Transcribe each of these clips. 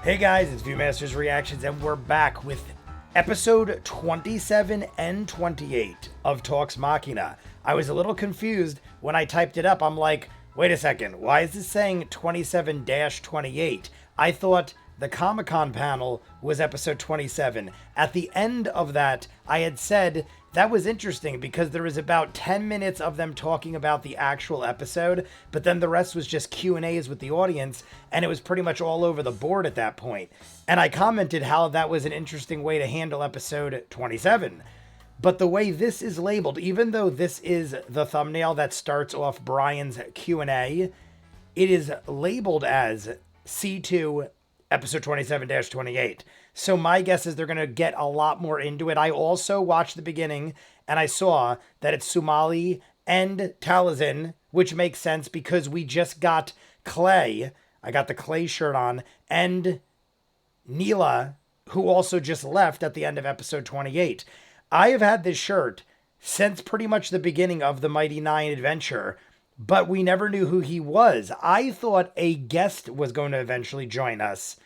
Hey guys, it's ViewMasters Reactions, and we're back with episode 27 and 28 of Talks Machina. I was a little confused when I typed it up. I'm like, wait a second, why is this saying 27-28? I thought the Comic-Con panel was episode 27. At the end of that, I had said that was interesting because there was about 10 minutes of them talking about the actual episode, but then the rest was just Q&As with the audience, and it was pretty much all over the board at that point. And I commented how that was an interesting way to handle episode 27. But the way this is labeled, even though this is the thumbnail that starts off Brian's Q&A, it is labeled as C2 episode 27-28. So my guess is they're going to get a lot more into it. I also watched the beginning and I saw that it's Sumalee and Talesin, which makes sense because we just got Clay. I got the Clay shirt on, and Neela, who also just left at the end of episode 28. I have had this shirt since pretty much the beginning of the Mighty Nein adventure, but we never knew who he was. I thought a guest was going to eventually join us,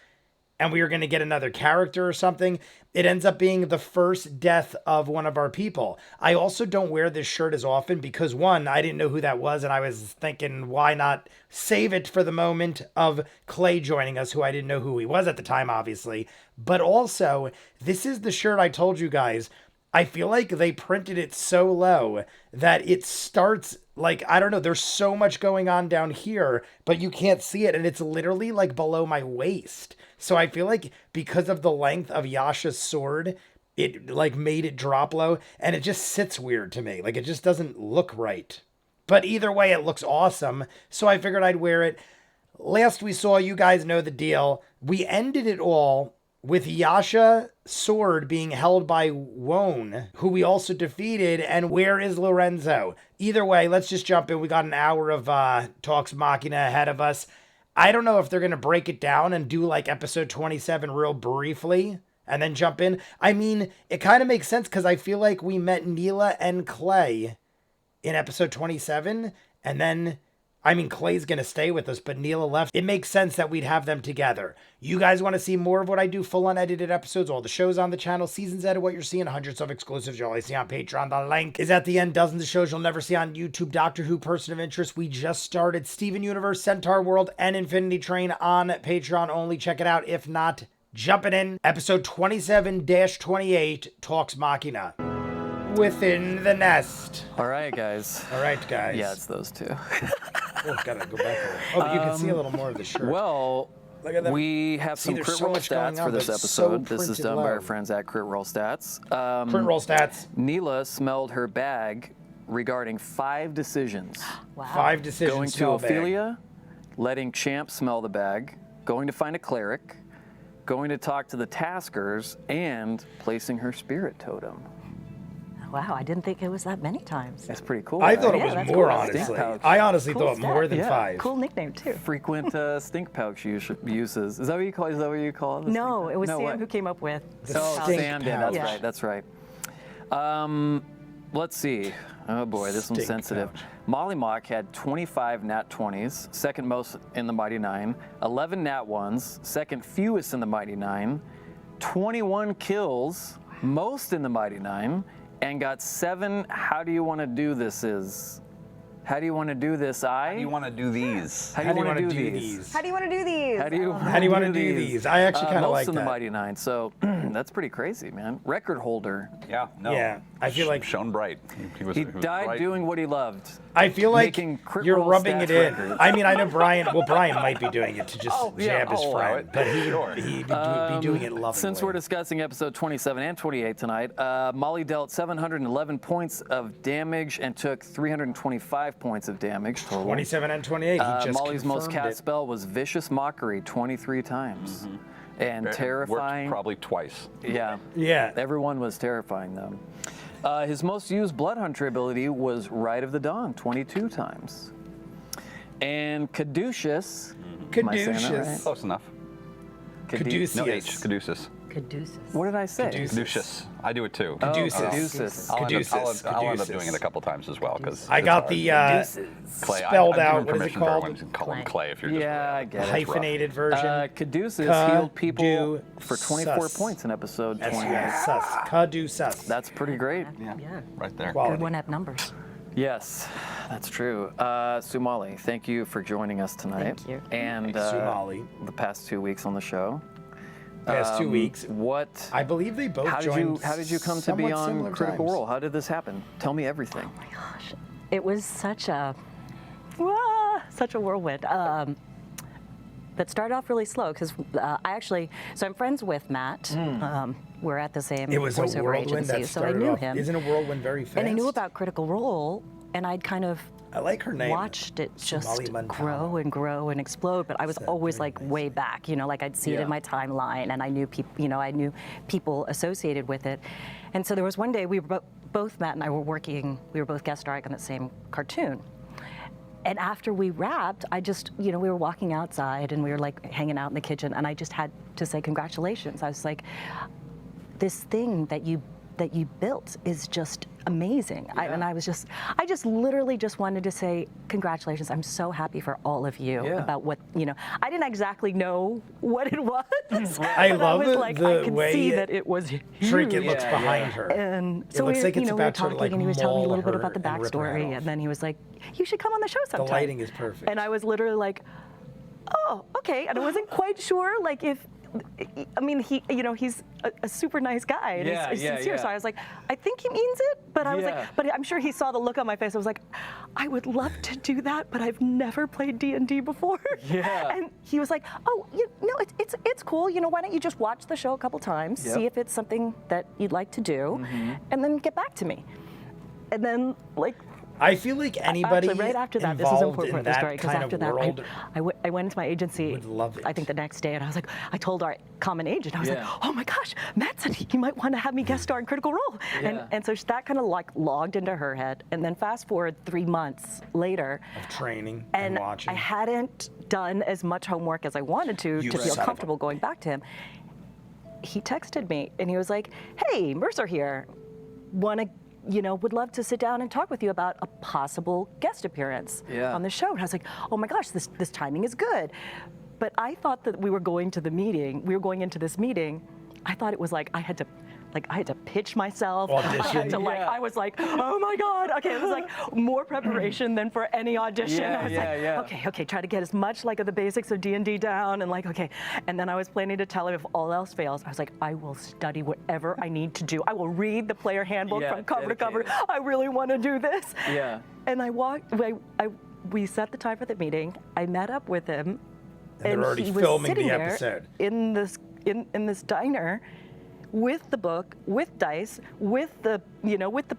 and we were going to get another character or something. It ends up being the first death of one of our people. I also don't wear this shirt as often because, one, I didn't know who that was, and I was thinking, why not save it for the moment of Clay joining us, who I didn't know who he was at the time, obviously. But also, this is the shirt I told you guys. I feel like they printed it so low that it starts like, I don't know, there's so much going on down here, but you can't see it, and it's literally like below my waist. So I feel like because of the length of Yasha's sword, it like made it drop low, and it just sits weird to me. Like, it just doesn't look right. But either way, it looks awesome, so I figured I'd wear it. Last we saw, you guys know the deal. We ended it all with Yasha's sword being held by Wone, who we also defeated, and where is Lorenzo? Either way, let's just jump in. We got an hour of Talks Machina ahead of us. I don't know if they're going to break it down and do like episode 27 real briefly and then jump in. I mean, it kind of makes sense because I feel like we met Neela and Clay in episode 27, and then, I mean, Clay's going to stay with us, but Neela left. It makes sense that we'd have them together. You guys want to see more of what I do, full unedited episodes, all the shows on the channel, seasons edited, what you're seeing, hundreds of exclusives you'll only see on Patreon. The link is at the end. Dozens of shows you'll never see on YouTube. Doctor Who, Person of Interest. We just started Steven Universe, Centaur World, and Infinity Train on Patreon only. Check it out. If not, jumping in. Episode 27-28, Talks Machina. Within the Nest. All right, guys. All right, guys. Yeah, it's those two. Oh, gotta go back there. Oh, but you can see a little more of the shirt. Well, Look at them. we have some there's crit so roll much going stats on, for this but it's so episode. This is printed done by low. our friends at Crit Roll Stats. Crit roll stats. Neela smelled her bag regarding 5 decisions. Wow. 5 decisions. Going to smell bag. Ophelia, letting Champ smell the bag, going to find a cleric, going to talk to the Taskers, and placing her spirit totem. Wow, I didn't think it was that many times. That's pretty cool. I thought right? it was that's more, cool. honestly. Stink pouch. I honestly Cool thought stat. more than Yeah. 5. Cool nickname too. Frequent stink pouch uses. Is that what you call? Is that what you call it? the No, stink it was pouch? Sam what? who came up with. The Oh, stink Sam did. pouch. That's right. That's right. Let's see. Oh boy, this one's Stink sensitive. pouch. Molly Mock had 25 nat 20s, second most in the Mighty Nein. 11 nat 1s, second fewest in the Mighty Nein. 21 kills, most in the Mighty Nein, and got 7. How do you want to do this? How do you want to do this? How do you want to do these? How do you want to do these? How do you want to do these? How do you want to do these? I actually kind of like most in the that. Mighty Nein, so that's pretty crazy, man. Record holder. Yeah, no. Yeah, I feel like shone bright. He was died bright. doing what he loved. I feel like Making crit you're roll rubbing stats it in. records. I mean, I know Brian. Well, Brian might be doing it to just jab his I'll allow friend, it. but he'd Sure. be doing it lovingly. Since we're discussing episode 27 and 28 tonight, Molly dealt 711 points of damage and took 325 points of damage total. 27 and 28. He just Molly's most confirmed cast it. spell was Vicious Mockery 23 times. And It terrifying. Worked probably twice. Yeah. Yeah. Everyone was terrifying, though. His most used Blood Hunter ability was Rite of the Dawn, 22 times. And Caduceus. Am I saying that right? Caduceus. Close enough. Cadu- Caduceus. No H. Caduceus. Caduceus. What did I say? Caduceus. I do it too. Caduceus. Caduceus. I'll end up doing it a couple times as well because I got the Clay. spelled I've out. given What is it permission to called? everyone to call him Clay if you're just Yeah, I get it. Hyphenated version. Caduceus healed people for 24 Caduceus. points in episode 28. S-U-S. Caduceus. That's pretty great. yeah, Yeah. right there. Quality. Good one at numbers. Yes, that's true. Sumalee, thank you for joining us tonight. Thank you. And Sumalee. the past 2 weeks on the show. Past 2 weeks. What? I believe they both joined. How did you come to be somewhat on similar Critical times. Role? How did this happen? Tell me everything. Oh my gosh, it was such a whirlwind. That started off really slow because so I'm friends with Matt. We're at the same It was a voiceover whirlwind agency, that so I started knew off. him. Isn't a whirlwind very fast? And I knew about Critical Role, and I'd kind of I like her name. watched it just Sumalee Montano. grow and grow and explode. But I was That's always very like nice. way back, like I'd see it Yeah. in my timeline, and I knew people, I knew people associated with it. And so there was one day we were both Matt and I were working. We were both guest starring on that same cartoon. And after we wrapped, I just, we were walking outside and we were like hanging out in the kitchen, and I just had to say congratulations. I was like, this thing that you built is just amazing. I just literally just wanted to say congratulations. I'm so happy for all of you Yeah. about what, I didn't exactly know what it was. I but love I was it, like, the I could way see it- that it was huge. Trinket looks Yeah, behind yeah. her. And so looks we, like it's we were about to, talking, like, and he was telling me a maul little bit her about the and rip her head backstory, off. and then he was like, "You should come on the show The sometime." lighting is perfect. And I was literally like, "Oh, okay." And I wasn't quite sure, like, if. I mean, he's a super nice guy, and Yeah, he's yeah, sincere. yeah. So I was like, I think he means it, but I was Yeah. like, but I'm sure he saw the look on my face. I was like, I would love to do that, but I've never played D&D before. Yeah. And he was like, oh, it's cool. Why don't you just watch the show a couple times, Yep. see if it's something that you'd like to do, and then get back to me. And then, like, I feel like anybody actually, right after that, this is involved important in for the that story, because kind after of that, world I went into my agency, would love it. I think the next day, and I was like, I told our common agent, I was Yeah. like, oh my gosh, Matt said he might want to have me guest star in Critical Role. Yeah. And so that kind of like logged into her head. And then fast forward 3 months later, of training and and watching. I hadn't done as much homework as I wanted to You feel son of a- comfortable going back to him. He texted me and he was like, hey, Mercer here. Would love to sit down and talk with you about a possible guest appearance Yeah. on the show. And I was like, oh my gosh, this timing is good. But I thought that we were going into this meeting, I thought it was like I had to pitch myself. I had Audition. to Yeah. I was like, oh my God. Okay, it was like more preparation than for any audition. Yeah, I was yeah, like, yeah. okay, try to get as much like of the basics of D&D down, and like, okay. And then I was planning to tell him if all else fails, I was like, I will study whatever I need to do. I will read the player handbook Yeah, from cover to cover. dedicated. I really want to do this. Yeah. And we set the time for the meeting. I met up with him. And they're already he was filming sitting the there episode. in this diner with the book, with dice, with the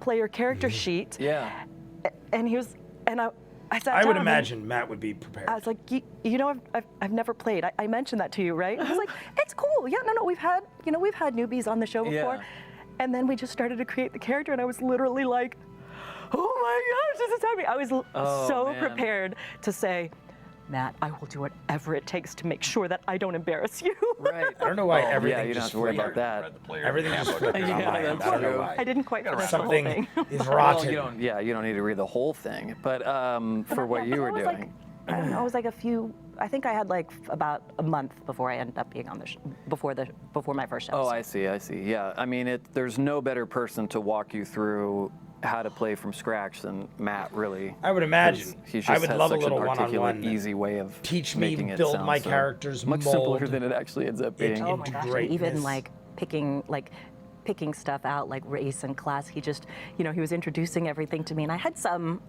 player character sheet. Yeah. And he was, and I sat down. I would and imagine Matt would be prepared. I was like, I've never played. I mentioned that to you, right? I was like, it's cool. Yeah, no, we've had newbies on the show before. Yeah. And then we just started to create the character, and I was literally like, oh my gosh, this is happening. I was Oh, so man. prepared to say, Matt, I will do whatever it takes to make sure that I don't embarrass you. Right. I don't know why Oh, everything yeah, you don't have just to worry flipped. about Read that. the player Everything just handbook. flipped in my Yeah, mind. that's I don't know true. why. I didn't quite finish the whole Something thing. is Well, rotten. you don't need to read the whole thing, but for what you were It was like, doing. I don't know, it was like I think I had like about a month before I ended up being on the before my first Oh, episode. I see. Yeah, I mean, there's no better person to walk you through how to play from scratch than Matt, really. I would imagine. 'Cause He just I would has love a such little an articulate, one-on-one. easy way of Teach me, making it build sound my so characters, much simpler mold than it actually ends up being. Oh my gosh, and even greatness. like picking stuff out like race and class. He just, he was introducing everything to me, and I had some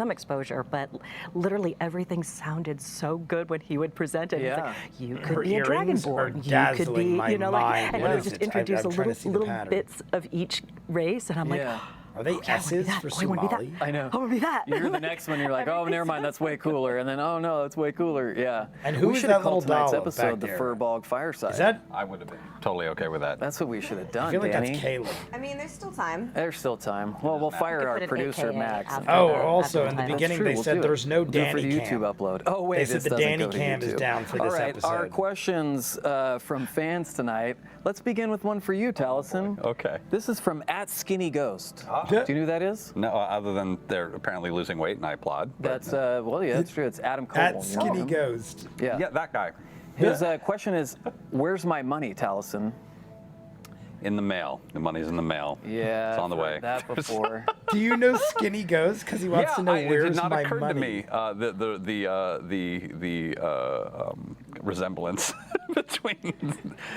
exposure, but literally everything sounded so good when he would present it. He's Yeah. like, you Her could be a earrings dragonborn. are You could dazzling be, my mind. and What he is would just it? introduce I'm trying to see the little pattern. bits of each race, and I'm like, Yeah. Are they okay, I wanna be S's that. for Oh, I wanna be that. Sumalee? I know. I want to be that. You hear the next one, you're like, oh, never mind, that's way cooler. And then, oh no, that's way cooler. Yeah. And who we is should that have called little tonight's doll episode back the there? Furbog Fireside. Is that? I would have been totally okay with that. That's what we should have done, I feel like Danny. that's Caleb. I mean, there's still time. There's still time. Well, we'll fire our put an producer, AKA Max. after Oh, the- also after in the the title. beginning True, they we'll said do it. there's no We'll do it Danny for the cam. YouTube upload. Oh wait, They said this the doesn't Danny go to cam is YouTube. down for All this right, episode. our questions from fans tonight. Let's begin with one for you, Talesin. Okay. This is from @SkinnyGhost. Do you know who that is? No, other than they're apparently losing weight, and I applaud. but- That's well, yeah, that's true. It's Adam Coble. At you know Skinny him? Ghost. Yeah. yeah, that guy. His question is, "Where's my money, Talesin?" In the mail. The money's in the mail. Yeah, It's on the I've way. heard that before. Do you know Skinny Ghost? Because he wants to know it where's did not my occur money. to me the resemblance between.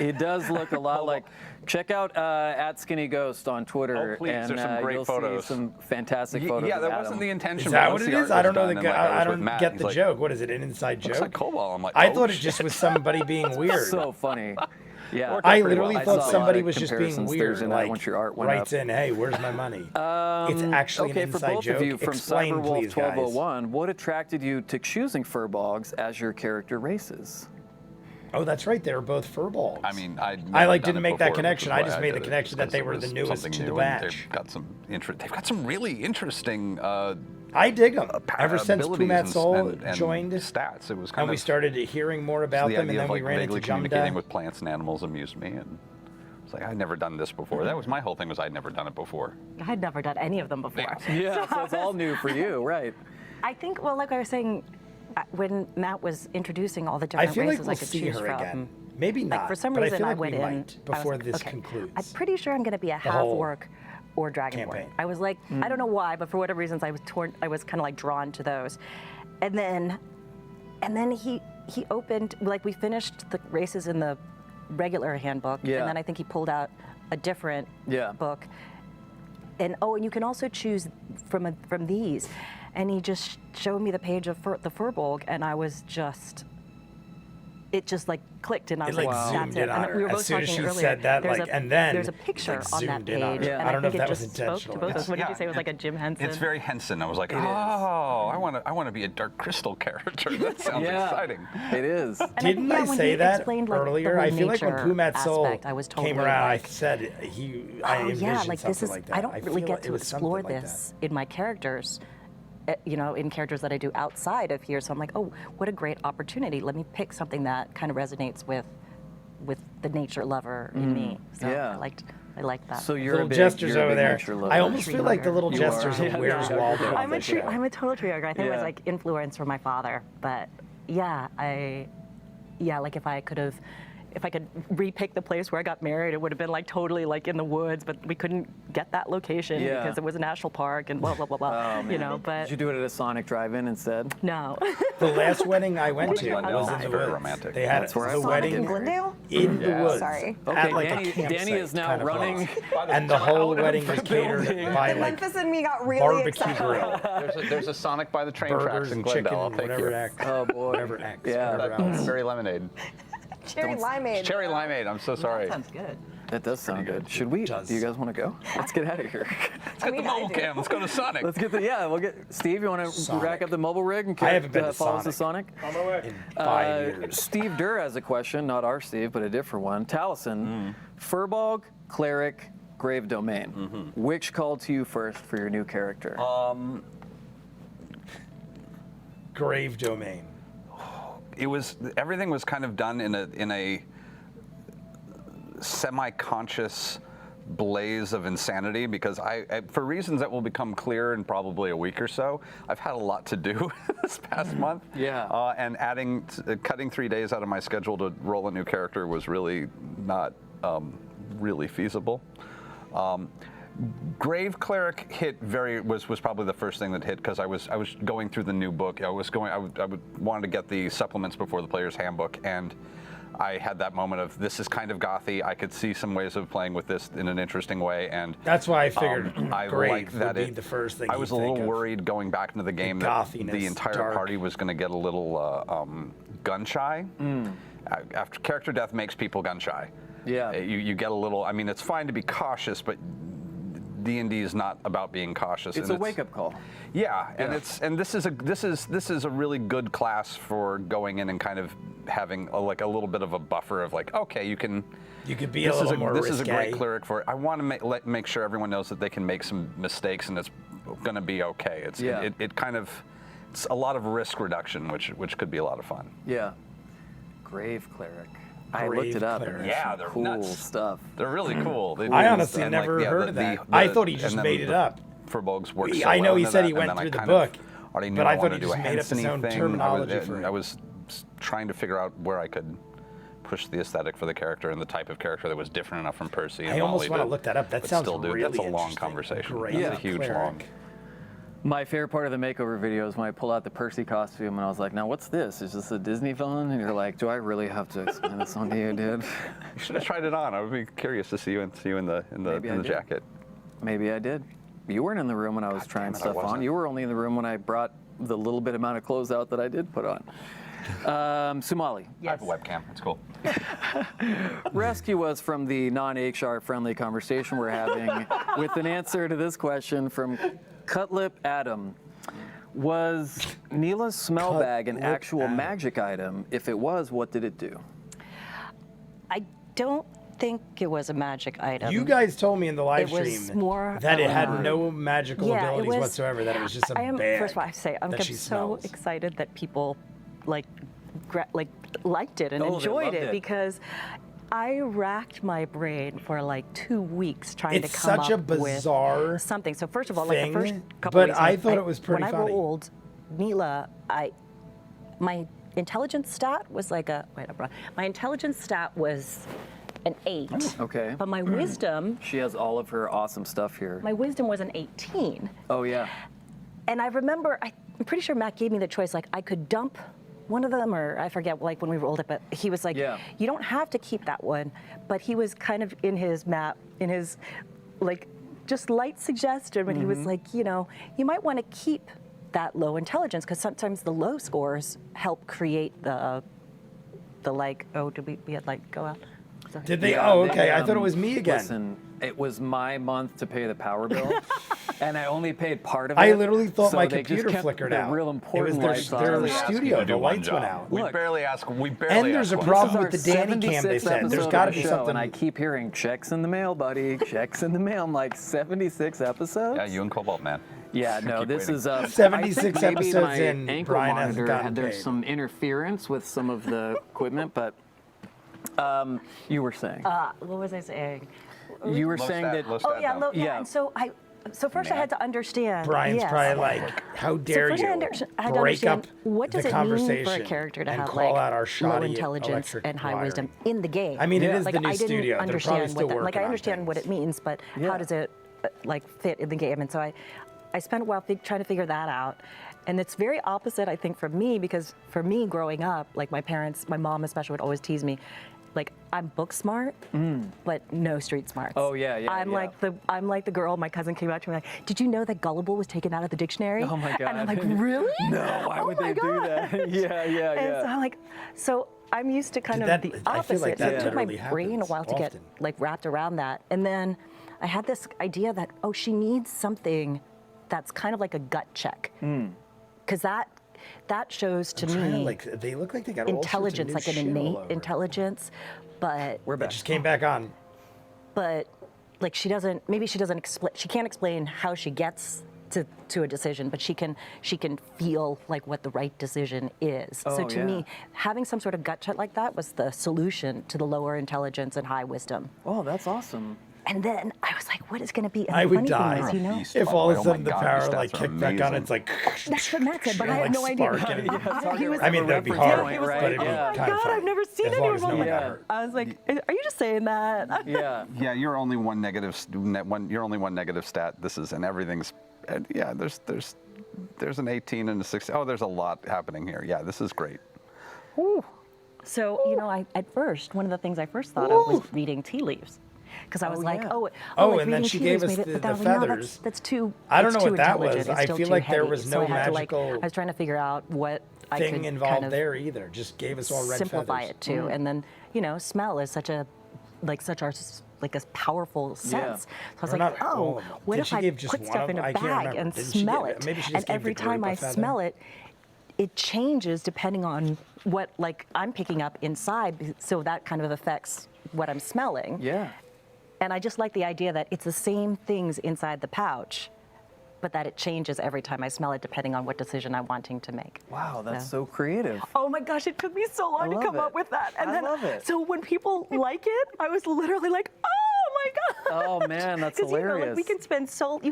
It does look a lot like. Check out @SkinnyGhost on Twitter, Oh, please, and there's some great you'll photos. see some fantastic photos. Yeah, of that Adam. wasn't the intention. Is but that once what it the is? art I don't was know the done, guy. and, like, I was with don't Matt, get he's the like, joke. What is it? An inside Looks joke? like Cobalt. I'm like, I oh, thought it shit. just was somebody being weird. So funny. Yeah. Worked I out pretty literally well. I thought saw a somebody lot of was just being comparisons weird. Thursday night Like once your art went writes up. in, "Hey, where's my money?" It's actually Okay, an for inside both joke. of you, from Explain, please, guys. Cyberwolf1201, what attracted you to choosing furbolgs as your character races? Oh, that's right. They were both furballs. I mean, I didn't make that connection. I just made the connection that they were the newest to the batch. They've got some They've got some really interesting. I dig them. Ever since abilities Pumat and- Soul and joined, stats, it was kind and we of. started hearing more so about the them, and idea then of, we like, ran vaguely into communicating Jumda. with plants and animals amused me, and it's like I'd never done this before. That was my whole thing. Was I'd never done it before. I'd never done any of them before. Yeah, so it's all new for you, right? I think, well, like I was saying, when Matt was introducing all the I different feel like races we'll I could see choose her from. again. Maybe not. Like for some but reason, I feel like went we in might I was before like, this okay, concludes. I'm pretty sure I'm going to be a half whole orc or dragonborn. campaign. I was like, I don't know why, but for whatever reasons, I was kind of like drawn to those. And then he opened, like we finished the races in the regular handbook, Yeah. and then I think he pulled out a different Yeah. book. And and you can also choose from these. And he just showed me the page of the Furbolg, and I was just, it just like clicked, and I was It, like, like, that's zoomed it. in on And her. we were As both soon as talking she earlier. said that, there's like, a, and then there's a it, picture like, on that zoomed in on page, her. and I don't know think if that it was just spoke to intentional. both of us. What did you Yeah, say? It was like a Jim Henson. It's very Henson. I was like, oh, I want to be a Dark Crystal character. That sounds Yeah. exciting. It is. And Didn't yeah, I when say he that explained, like, the earlier? whole I feel like when nature Pumat Soul aspect, I was totally came around, I like, said I oh envisioned yeah, like this something is. like that. I don't really feel get it to was explore something like this in my characters. In characters that I do outside of here, so I'm like, oh, what a great opportunity. Let me pick something that kind of resonates with the nature lover in me. So Yeah. I liked that. So you're Little a big, gestures you're a over big there. nature lover. I almost feel like the little You gestures are. of Yeah, Where's yeah. Waldo. I'm a total tree hugger. I think it was Yeah. like influence from my father, but yeah, like if I could repick the place where I got married, it would have been like totally like in the woods, but we couldn't get that location Yeah. because it was a national park and blah blah blah blah. Oh, you man. know, but Did you do it at a Sonic drive-in instead? no. The last wedding I went to Glendale. was in the Very woods. romantic. They had That's where I the wanted wedding to in get married. Glendale? in the woods. Sorry. Okay, At like a Danny campsite is now kind of running. place. And the whole wedding was catered by like Memphis and me got really barbecue excited. grill, There's a Sonic by the train tracks burgers in and Glendale. chicken, I'll take whatever you. X, Oh boy. whatever X, Yeah. whatever else. Cherry lemonade. Cherry limeade. Cherry limeade. I'm so sorry. Sounds good. That does sound good. Should we? does. Do you guys want to go? Let's get out of here. I mean, I do. Cam, let's go to Sonic. Let's get we'll get Steve. You want to Sonic. rack up the mobile rig and I haven't been to follow us to Sonic? In 5 years. Steve Durr has a question, not our Steve, but a different one. Talesin, Furbolg, Cleric, Grave Domain. Which called to you first for your new character? Grave Domain. Everything was kind of done in a semi-conscious blaze of insanity because I for reasons that will become clear in probably a week or so, I've had a lot to do this past month. Yeah. And cutting 3 days out of my schedule to roll a new character was really not really feasible. Grave Cleric was probably the first thing that hit because I was going through the new book. I wanted to get the supplements before the player's handbook, and I had that moment of this is kind of gothy. I could see some ways of playing with this in an interesting way, and That's why I figured I Grave like that would be the first thing I was a you'd little think of. worried going back into the game that gothiness, the entire dark. party was going to get a little gun shy. After character death makes people gun shy. Yeah. You get a little. I mean, it's fine to be cautious, but D&D is not about being cautious. It's and a wake-up call. Yeah, and this is a really good class for going in and kind of having like a little bit of a buffer of like, okay, you could be a little more This is a great risque. cleric for it. I want to make sure everyone knows that they can make some mistakes and it's going to be okay. It's it's a lot of risk reduction, which could be a lot of fun. Yeah. Grave cleric. I Grave looked it up. cleric. And Yeah, there's they're cool nuts. stuff. They're really cool. I honestly never heard of that. I thought he just made it up. Furbolg's works so I know well he into said that, he went and then through the kind of book, already knew but I thought wanted he to do just a made up his Henson-y own thing. terminology for it. I was trying to figure out where I could push the aesthetic for the character and the type of character that was different enough from Percy. I almost want to look that up. That sounds still, dude, really that's a long interesting. conversation. Great That's a huge cleric. long. My favorite part of the makeover video is when I pull out the Percy costume and I was like, now what's this? Is this a Disney villain? And you're like, do I really have to explain this on to you, dude? You should have tried it on. I would be curious to see you in the jacket. Maybe I did. You weren't in the room when I was God trying damn it, I stuff on. wasn't. You were only in the room when I brought the little bit amount of clothes out that I did put on. Sumalee. I have a webcam. It's cool. Rescue us from the non-HR friendly conversation we're having with an answer to this question from Cutlip Adam. Was Neela's smell bag an actual magic item? If it was, what did it do? I don't think it was a magic item. You guys told me in the live It was stream more that it of had a- no magical Yeah, it abilities was- whatsoever. That it was just a I am, bag. first of all, I have to say, I'm that she so smells. excited that people liked it and Oh, they enjoyed loved it it. because I racked my brain for like 2 weeks trying It's to come such a up bizarre with something. So first of all, like the thing, first couple but weeks, I thought it was pretty when funny. I rolled Neela, my intelligence stat was like my intelligence stat was an 8. Okay. But my wisdom, She has all of her awesome stuff here. my wisdom was an 18. Oh, yeah. And I remember, I'm pretty sure Matt gave me the choice, like I could dump one of them, or I forget, like when we rolled it, but he was like, Yeah. you don't have to keep that one. But he was kind of in his like, just light suggestion, but he was like, you might want to keep that low intelligence, because sometimes the low scores help create the like, did we had like go out? Sorry. Did they? Yeah, Oh, they, okay. I thought it was me again. Listen, it was my month to pay the power bill, and I only paid part of it. I literally thought so my they just computer kept flickered the out. real important it was lights their on. studio. The lights went out. We Look. barely ask. And there's a ask problem This with is the our Danny cam. They 76th said there's episode got to of the be show, something. And I keep hearing checks in the mail, buddy. Checks in the mail. I'm like 76 episodes. Yeah, you and Cobalt, man. Yeah, no, Keep this waiting. is 76 I think maybe episodes my in, ankle Brian hasn't monitor gotten had there's paid. some interference with some of the equipment, but you were saying What was I saying? you were Low saying stat, that. low stat down. Yeah. And so first I had to understand. Brian's yes. probably like, how dare first I you had to break up understand, what does the it mean conversation for a character to and have call like out our low shoddy intelligence electric and high wiring. wisdom in the game? I mean, it is like, the new I didn't studio. They're probably understand still what that, like working I on understand what things. it means, but Yeah. how does it like fit in the game? And so I spent a while trying to figure that out. And it's very opposite, I think, for me, because for me growing up, like my parents, my mom especially would always tease me, like I'm book smart, but no street smarts. Oh, yeah, yeah, I'm yeah. like the girl. My cousin came out to me like, "Did you know that gullible was taken out of the dictionary?" Oh my God. And I'm like, "Really? No, why would Oh my they do God." that? Yeah. And so I'm like, I'm used to kind Did of that- the I feel opposite. like So that it took my literally brain a happens while to get often. like wrapped around that. And then I had this idea that, she needs something that's kind of like a gut check. Because that shows to Trying to, me like, they look like they got all sorts of intelligence, new like an shit all innate over. intelligence, but We're It back. just came back on. like she can't explain how she gets to a decision, but she can feel like what the right decision is. So Oh, to yeah. me, having some sort of gut check like that was the solution to the lower intelligence and high wisdom. Oh, that's awesome. And then I was like, what is going to be? And I the would funny die thing is, You're a beast. if by the all way. of a Oh my sudden the God, power these like stats are kicked back on. amazing. It's like that's what Matt said, but I like had no idea. sparking. He was I mean, that'd be reference hard, point, but right? it'd be Yeah. oh kind my of God, fun. I've never seen As long anyone as no one like got that. hurt. I was like, are you just saying that? Yeah. Yeah, you're only one negative stat. This is, and everything's, and yeah, there's an 18 and a 16. Oh, there's a lot happening here. Yeah, this is great. So, at first, one of the things I first thought of was reading tea leaves. Because I was like, yeah. like and then reading she tea gave leaves us made it, but the then I was like, no, feathers. that's too. I don't it's know too what that intelligent, was. it's I still feel too like there heavy. was So no I had to, magical I was trying to figure out what I thing could involved kind of there either. Just gave us all red simplify feathers. it too. And then, smell is such like a powerful sense. So I was Or like, not all oh, of them. what Did if she I give just put one stuff of in a them? I can't bag remember. and Didn't she smell give- it? maybe she And just gave every the group time a I feather? smell it, it changes depending on what like I'm picking up inside. So that kind of affects what I'm smelling. Yeah. And I just like the idea that it's the same things inside the pouch, but that it changes every time I smell it depending on what decision I'm wanting to make. Wow, that's so creative. Oh my gosh, it took me so long to love come it. up with that. And I then, love it. So when people like it, I was literally like, oh my god. Oh man, that's 'Cause, hilarious. you know, like you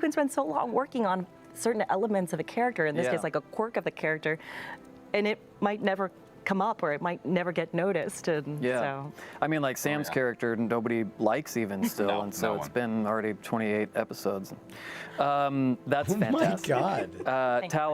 can spend so long working on certain elements of a character. In this Yeah. case, like a quirk of the character, and it might never come up or it might never get noticed. And Yeah. so I mean, like Sam's character, nobody likes even still, No, and so no it's one. been already 28 episodes. That's Oh my fantastic. God. Thank you for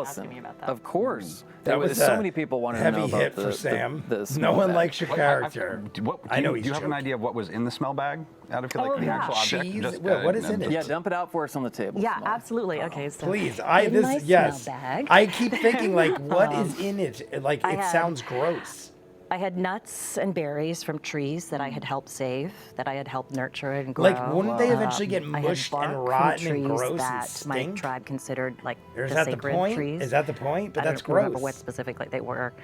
asking me Taliesin, about that. of course. That There was so a many people wanted to know heavy about hit the, for Sam. The No smell one bag. likes your character. I know Do he's you have an joking. idea of what was in the smell bag? Out of like Oh, the yeah. actual object? Cheese? What is in it? Yeah, dump it out for us on the table. yeah, Sumalee. absolutely. Okay, so Please, in my yes. smell bag, I keep thinking like, what is in it? Like, I it had- sounds gross. I had nuts and berries from trees that I had helped save, that I had helped nurture and grow. Like, wouldn't they eventually get I had mushed bark and from rotten and trees gross and that my stink? tribe considered like Or is the that the sacred point? trees. Is that the point? But I that's don't remember gross. what specifically they were.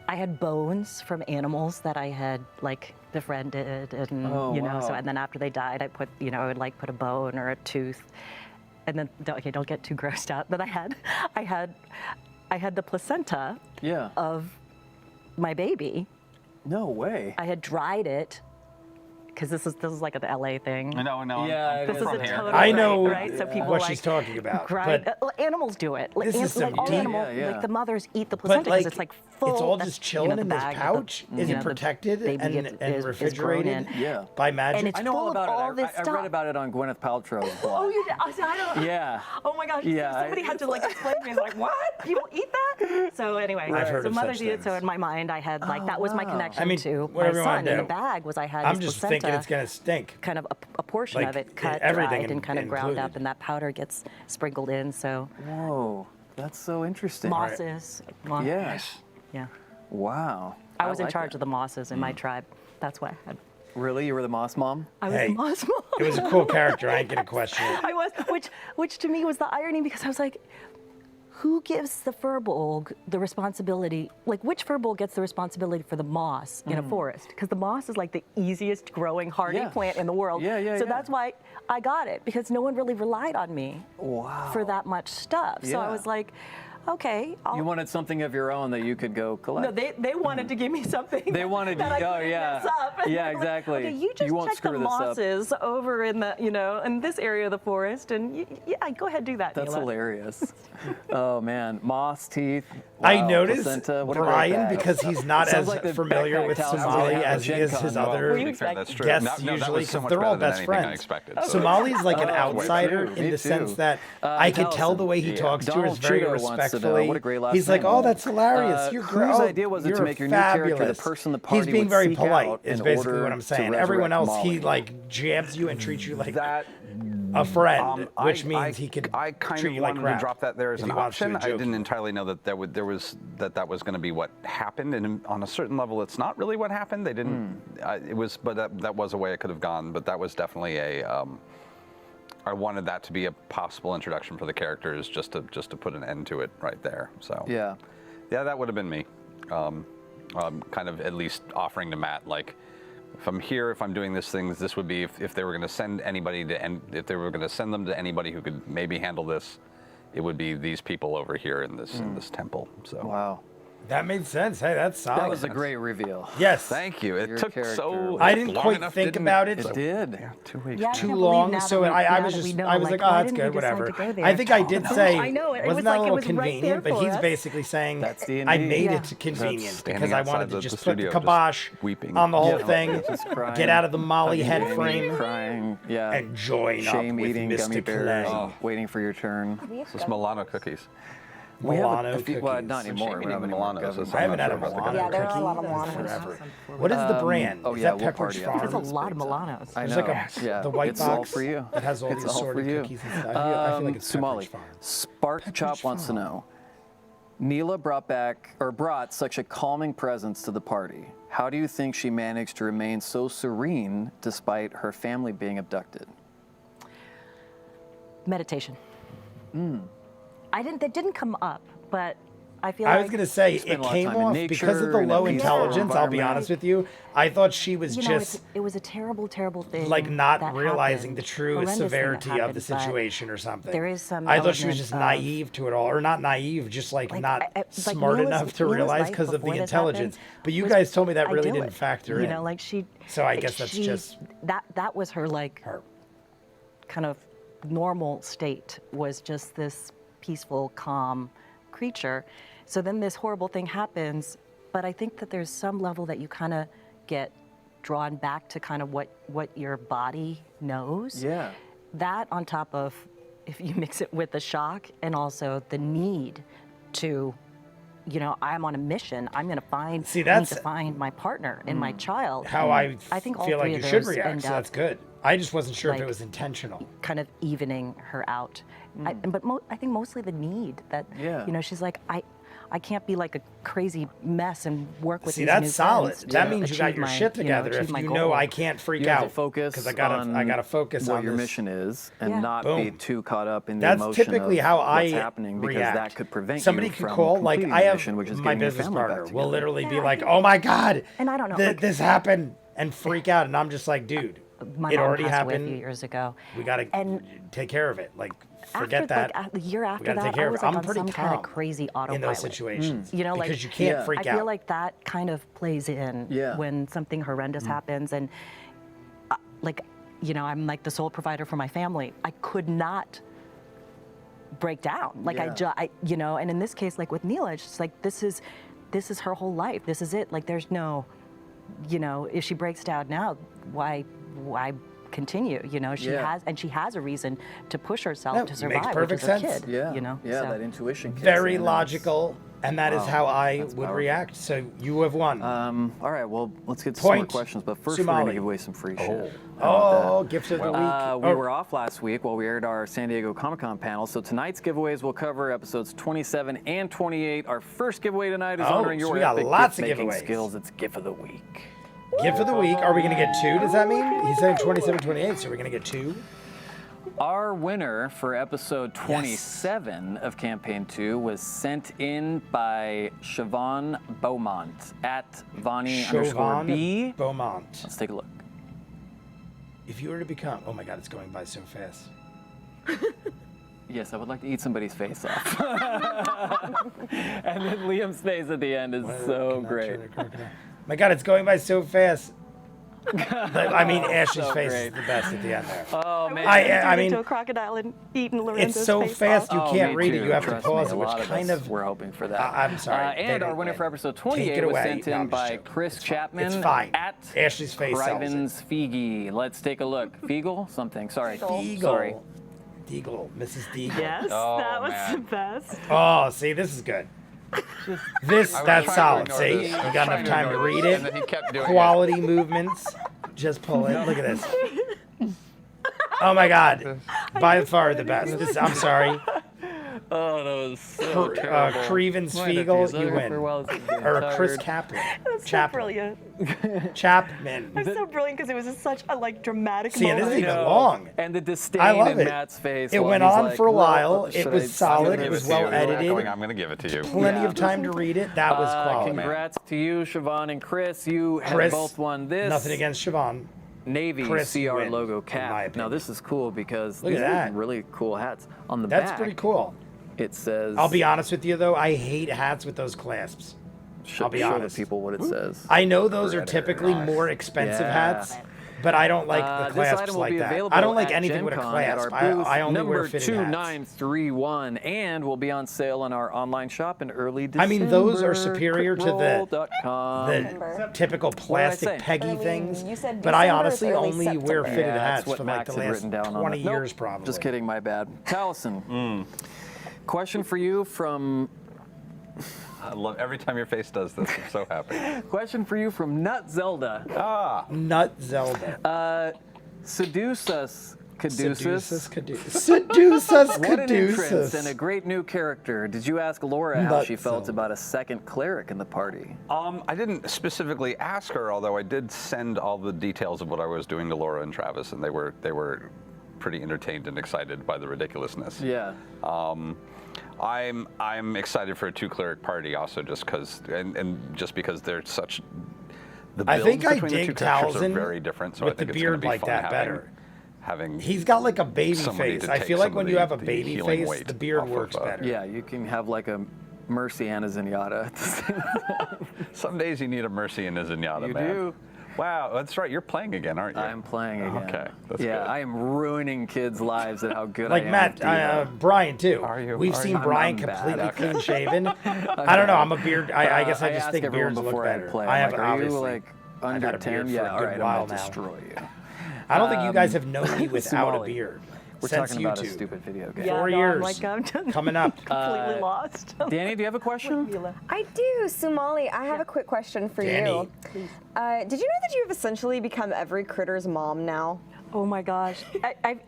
I had bones from animals that I had like befriended, and Oh, you know. So wow. and then after they died, I put I would like put a bone or a tooth, and then don't get too grossed out. But I had the placenta Yeah. of my baby. No way. I had dried it because this is like an LA thing. No, Yeah, I'm it This is is from a here. total I know right? So people what like she's talking about, grind, but animals do it. Like, this is some all deep- animal, Yeah, yeah. like the mothers eat the But placenta because like, it's like full. it's all that's, just chilling the in this bag that pouch. Is it the protected baby and, gets- and is grown refrigerated in. Yeah. by magic? And it's I know all full of about all it. this I read stuff. about it on Gwyneth Paltrow's blog. Oh, you did? I don't. Yeah. Oh my gosh. Yeah, Somebody had to like explain to me. It's like, what? People eat that? So anyway, I've heard so of mothers such eat it. So things. in my mind, I had like that was my wow. connection I mean, to my whatever you wanna son. In the do. bag was I had I'm this just placenta, thinking it's gonna stink. kind of a portion Like, of it cut, everything dried, and kind of ground included. up, and that powder gets sprinkled in. So Whoa, that's so interesting. mosses. Yes. Yeah. Wow. I was in like charge it. of the mosses in my tribe. That's why Really? You were the moss mom? I was Hey, the moss mom. It was a cool character. I ain't gonna question it. I was, which to me was the irony because I was like, who gives the furbolg the responsibility? Like, which furbolg gets the responsibility for the moss in a forest? Because the moss is like the easiest growing hardy Yeah. plant in the world. Yeah, yeah, So yeah. that's why I got it because no one really relied on me Wow. for that much stuff. So I Yeah. was like, okay, I'll. You wanted something of your own that you could go collect. No, they wanted to give me something. They wanted that you- I oh, couldn't yeah. mess up. And Yeah, they're like, exactly. okay, you just You won't check the screw this up." mosses over in the, in this area of the forest, and yeah, go ahead, do that. That's Neela. hilarious. Oh man, moss teeth. I wow, noticed placenta, what a great Brian bag. because he's not Sounds as like the familiar backpack with towels Sumalee they have as at he Gen is Con. his Well, other Were you Fair, that's true. guests No, that usually was so because much they're all better than best anything I friends. expected, so- Somali's like an Oh, outsider me in the too. sense that I could tell the way he Yeah. talks to her is Donald very Trudeau wants to know. respectfully. What a great last He's like, name. "Oh, that's hilarious. You're great. Whose Oh, idea was it to you're make your new character the fabulous." person the He's party being would very seek polite. out Is in basically order what I'm to saying. Everyone else, resurrect he Molly? like jabs you and treats you like That a friend, which I- means he could I kind treat of you like wanted crap to drop that there as if an he wants to option. and I joke didn't you. entirely know that that was going to be what happened, and on a certain level, it's not really what happened. They didn't. It was, but that was a way it could have gone. But that was definitely a. I wanted that to be a possible introduction for the characters, just to put an end to it right there. So Yeah. yeah, that would have been me. Kind of at least offering to Matt, like, if I'm here, if I'm doing this thing, this would be if they were going to send anybody to, and if they were going to send them to anybody who could maybe handle this, it would be these people over here in this temple. So Wow. That made sense. Hey, that's solid. That was a great reveal. Yes. thank you. It Your took character so. was- I didn't long quite enough, think didn't about it. It did. Yeah, 2 weeks. Yeah, I Too can't believe long, now so that we- I now was that we just know, I was like, oh, why that's didn't we good, decide whatever. to go there? I think I did say, I know, it was wasn't that like a it little was right there convenient? But for he's us. basically saying That's D&D. I made Yeah. it convenient standing because I outside wanted to the just put studio, the just kibosh weeping. on the whole Yeah, thing, just crying, get out of the Molly hugging head baby, frame, crying, yeah, and join shame up with eating Mr. gummy bears, Clay. waiting for your turn. Just Milano cookies. We have Milano a few, well, cookies. not anymore. Shame We don't have eating any more Milanos, gummy so I haven't bears. had a I'm not sure about Milano Yeah, there are a lot of cookie in Milanos. forever. What is the brand? oh Is yeah, that we'll Pepperidge party Farm? after. There's a lot of Milanos. I There's know. like yeah. the white it's box all for you. that has all It's these all for assorted you. cookies and stuff. I feel like it's Somali, Pepperidge Farm. Spark Chop wants to know, Neela brought such a calming presence to the party. How do you think she managed to remain so serene despite her family being abducted? Meditation. That didn't come up, but I feel I like was going to say, spend it a lot of came time in off nature, because of the in a low peaceful intelligence, I'll be environment. honest with you. I thought she was you know, just it was a terrible, terrible thing. like not that realizing happened. the true Horrendous thing that severity of the happened, but situation or something. There is some. I thought she was element just of- naive to it all, or not naive, just like not like smart Neela's- enough to Neela's realize life because of the before this intelligence. happened But you was guys told me that really idyllic. didn't factor You in. know, like she. So I guess that's she- just that was her like her. kind of normal state, was just this peaceful, calm creature. So then this horrible thing happens, but I think that there's some level that you kind of get drawn back to kind of what your body knows. Yeah. That on top of, if you mix it with the shock and also the need to, you know, I'm on a mission. I'm going to find. See, I need that's to find my partner and my child. how I think all feel like three you of should those react. end So that's up good. I just wasn't sure if it like- was intentional. kind of evening her out. I think mostly the need that, Yeah. you know, she's like, I can't be like a crazy mess and work with See, these that's new solid. friends That to means you got achieve your my, shit together. achieve If my you goal. know I can't freak You have out to focus because I on gotta focus what on your this. mission is and Yeah. not be Boom. too caught up in the That's emotion typically of how what's I happening, because react. that could prevent Somebody you could from call, like completing I the have mission, which is my getting your business family back partner will together. literally be Yeah, like, "Oh my god," And I don't know, like- this happened, and freak out, and I'm just like, "Dude, My it mom already passed away a few happened. years ago. We gotta And take care of it. Like, forget after, that. Like, the year after gotta take that, care I of was it. like I'm on pretty some kind calm of crazy autopilot. in those situations, You know, because like you can't Yeah. freak I out. feel like that kind of plays in Yeah. when something horrendous happens, and like, you know, I'm like the sole provider for my family. I could not break down. Like Yeah. you know, and in this case, like with Neela, it's just like this is her whole life. This is it. Like there's no, you know, if she breaks down now, why continue? You know, she Yeah. has a reason to push herself Yeah, to makes survive, perfect which is sense. a kid. Yeah. You know, Yeah, so. that intuition kicks Very in and logical, and that is Wow, how I that's would powerful. react. So you have won. All right, well, let's get to some more Point, questions, but first we're going Sumalee. to give away some free shit. Oh, gift of the week. We Oh, were off last week while we aired our San Diego Comic-Con panel, so tonight's giveaways will cover episodes 27 and 28. Our first giveaway tonight is Oh, honoring so your we got epic lots of gift-making giveaways. skills. It's Gift of the Week. gift of the week. Are we going to get two? Does that mean? He's saying 27, 28, so we're going to get two? Our winner for episode 27 of Campaign 2 was sent in by Siobhan Beaumont at Vani_B. Beaumont. Let's take a look. If you were to become, oh my God, it's going by so fast. Yes, I would like to eat somebody's face off. And then Liam's face at the end is so great. My God, it's going by so fast. I mean, Ashley's So face great. is the best at the end there. Oh man. I mean, to a crocodile and eaten Lorenzo's it's so face fast off. you Oh, can't me read it. too. You have to Trust pause me, it, a which lot of kind us of. we're hoping for that. I'm sorry. they And our didn't winner win. for episode Take 28 it was away. sent No, in I'm just by joking. Chris It's fine. Chapman It's fine. at Ashley's face sells it. Criven's Feige. Let's take a look. Feagle? Something. Sorry. Deagle. Sorry. Deagle. Mrs. Deagle. Yes, Oh, that was man. the best. Oh, see, this is good. That's trying to solid. ignore See, this. you I was got trying enough to time to ignore read this, it. and then he kept doing it. Quality movements. Just pull it. Look at this. Oh my God. By far the best. I'm sorry. Oh, that was so terrible. Creven's Might have to Feagle, use that you for win. a while, it's getting Or Chris tired. Kaplan. That's so Chapman. brilliant. Chapman. It's so brilliant because it was just such a like dramatic See, moment. this is even No. long. And the disdain I love in it. Matt's face. It while went he's on like, for a "Well, while. It should was I solid. give It was to well you?" edited. I'm going to give it to you. Plenty Yeah. of time to read it. That was quality. Congrats to you, Siobhan and Chris. You have Chris, both won this Nothing against Siobhan. Navy Chris, you CR win, logo in my cap. Now opinion. this is cool because Look these at are that. really cool hats. On the That's back, pretty cool. it says. I'll be honest with you, though. I hate hats with those clasps. I'll be show honest. the people what it says. I know those are typically more expensive Yeah. hats, but I don't like the This clasps item will like be that. available I don't like at anything Gen with a Con at clasp. our booth I only number wear fitted hats. 2931 and will be on sale on our online shop in early December. I mean, those are superior to Crickroll.com. The typical plastic say? peggy But I mean, things. you said But I December, honestly it's early only wear September. fitted Yeah, that's hats what for like Max the had last written down on 20 it. Nope, years, probably. Just kidding, my bad. Taliesin. Question for you from I love every time your face does this. I'm so happy. Nut Zelda. Ah, Nut Zelda. Seduce us Caduceus. Seduce us, What an entrance Caduceus. and a great new character. Did you ask Laura how she That's felt so- about a second cleric in the party? I didn't specifically ask her, although I did send all the details of what I was doing to Laura and Travis, and they were pretty entertained and excited by the ridiculousness. Yeah. I'm excited for a 2 cleric party also, just because they're such. The I builds think I between the 2 dig characters are Tal'dorei very different, so with I think the it's going beard to be like fun that having, better. having He's got like a baby somebody face. to I take feel like some when of you the- have a the baby healing face, weight the beard off of, works better. Yeah, you can have like a Mercy and a Zenyatta at the same time. Some days you need a Mercy and a Zenyatta, You man. do. Wow, that's right. You're playing again, aren't you? I'm playing again. Okay, that's yeah, good. I am ruining kids' lives at how good Like I am. Matt, at Diva. Brian too. Are you? We've Are seen you? Brian I'm bad. completely Okay. clean shaven. I don't know. I'm a beard. I guess I just ask think everyone beards look before better. I play. I I'm have like, are obviously. you like I've under had a 10? beard for Yeah, a all good right, I'm while gonna now. destroy you. I don't think you guys have known me without a Sumalee. beard We're since talking about a YouTube. stupid video game. Yeah, 4 no, years. I'm like, I'm just Coming up. completely lost. Danny, do you have a question? I do, Sumalee. I have a quick question for Danny. you. Did you know that you've essentially become every critter's mom now? Oh my gosh,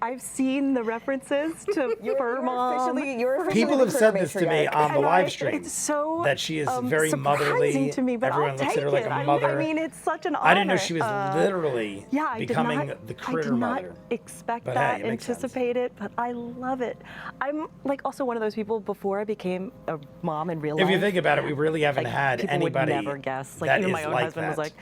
I've seen the references to fur mom. You're officially People the have said critter this to me matriarch. on the And live stream. It's so that she is very surprising motherly. to me, but Everyone I'll looks at take her like it. a mother. I mean, it's such an honor. I didn't know she was literally Yeah, I becoming did not, the I critter did not mother. expect But that, hey, it makes sense. anticipate it, but I love it. I'm like also one of those people before I became a mom in real life. If you think about it, we really haven't like, had people anybody would never guess. Like that even is my own like husband that. was like,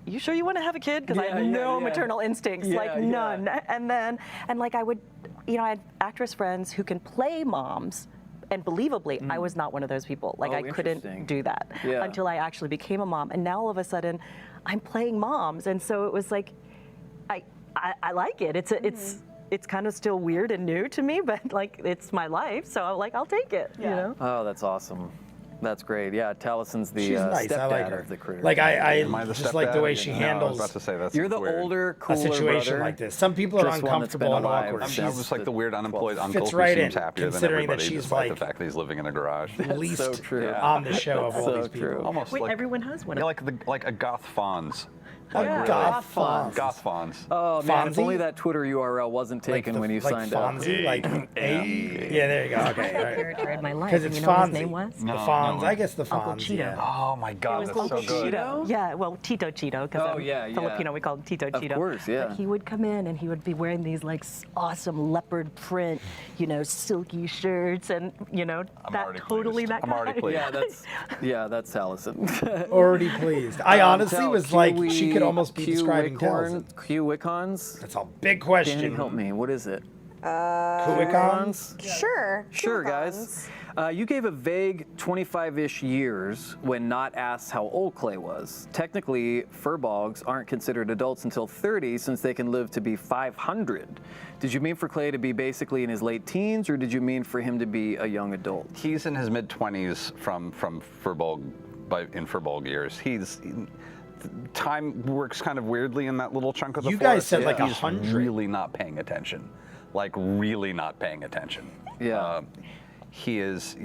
you sure you want to have a kid? Because I Yeah, had yeah, no yeah. maternal instincts, Yeah, like yeah. none. And like I would, I had actress friends who can play moms. And believably, I was not one of those people. Like Oh, I interesting. couldn't do that Yeah. until I actually became a mom. And now all of a sudden, I'm playing moms. And so it was like, I like it. It's kind of still weird and new to me, but like it's my life. So like I'll take it. You know. Oh, that's awesome. That's great. Yeah, Talesin's the She's nice. I stepdad like her. of the critter. Like Am I the just like the stepdad? way she No, handles I was about to say that's You're the weird. older, a cooler situation brother. like this. Some people are Just one that's been uncomfortable and alive awkward. since That She's was like the weird unemployed uncle fits who right seems in, happier than considering that everybody, she's despite like- the fact that he's living in a garage. least so true. on the show of all So these people. true. Almost Wait, like everyone has one. yeah, like a goth Fonz. A goth Fonz. Goth Fonz. Oh man, if Fonzie? only that Twitter URL wasn't Like taken the- when you like signed Fonzie, up. like yeah, there you go. Okay, all right. Character in my life. Because and it's you know what Fonzie. his name was? The Fonz. I guess the Fonz. Uncle Cheeto. Yeah. Oh my God, that's so Uncle good. Cheeto. Yeah, well, Tito Cheeto, because Oh, yeah, yeah. Filipino, we call him Tito Of Cheeto. course, yeah. But he would come in and he would be wearing these like awesome leopard print, silky shirts, and I'm that already totally pleased. that I'm guy. already pleased. that's Taliesin. Already pleased. I honestly Tal, was like, Kiwi- she could almost be Q describing Wickhorn- Taliesin. Q Wiccons. That's a big question. Danny, help me. What is it? Kuikons? Sure. Sure, guys. You gave a vague 25-ish years when not asked how old Clay was. Technically, furbolgs aren't considered adults until 30 since they can live to be 500. Did you mean for Clay to be basically in his late teens, or did you mean for him to be a young adult? He's in his mid-20s from Furbolg, in Furbolg years. Time works kind of weirdly in that little chunk of the You forest. guys said like He's 100. really not paying attention. Like really not paying attention. Yeah. He is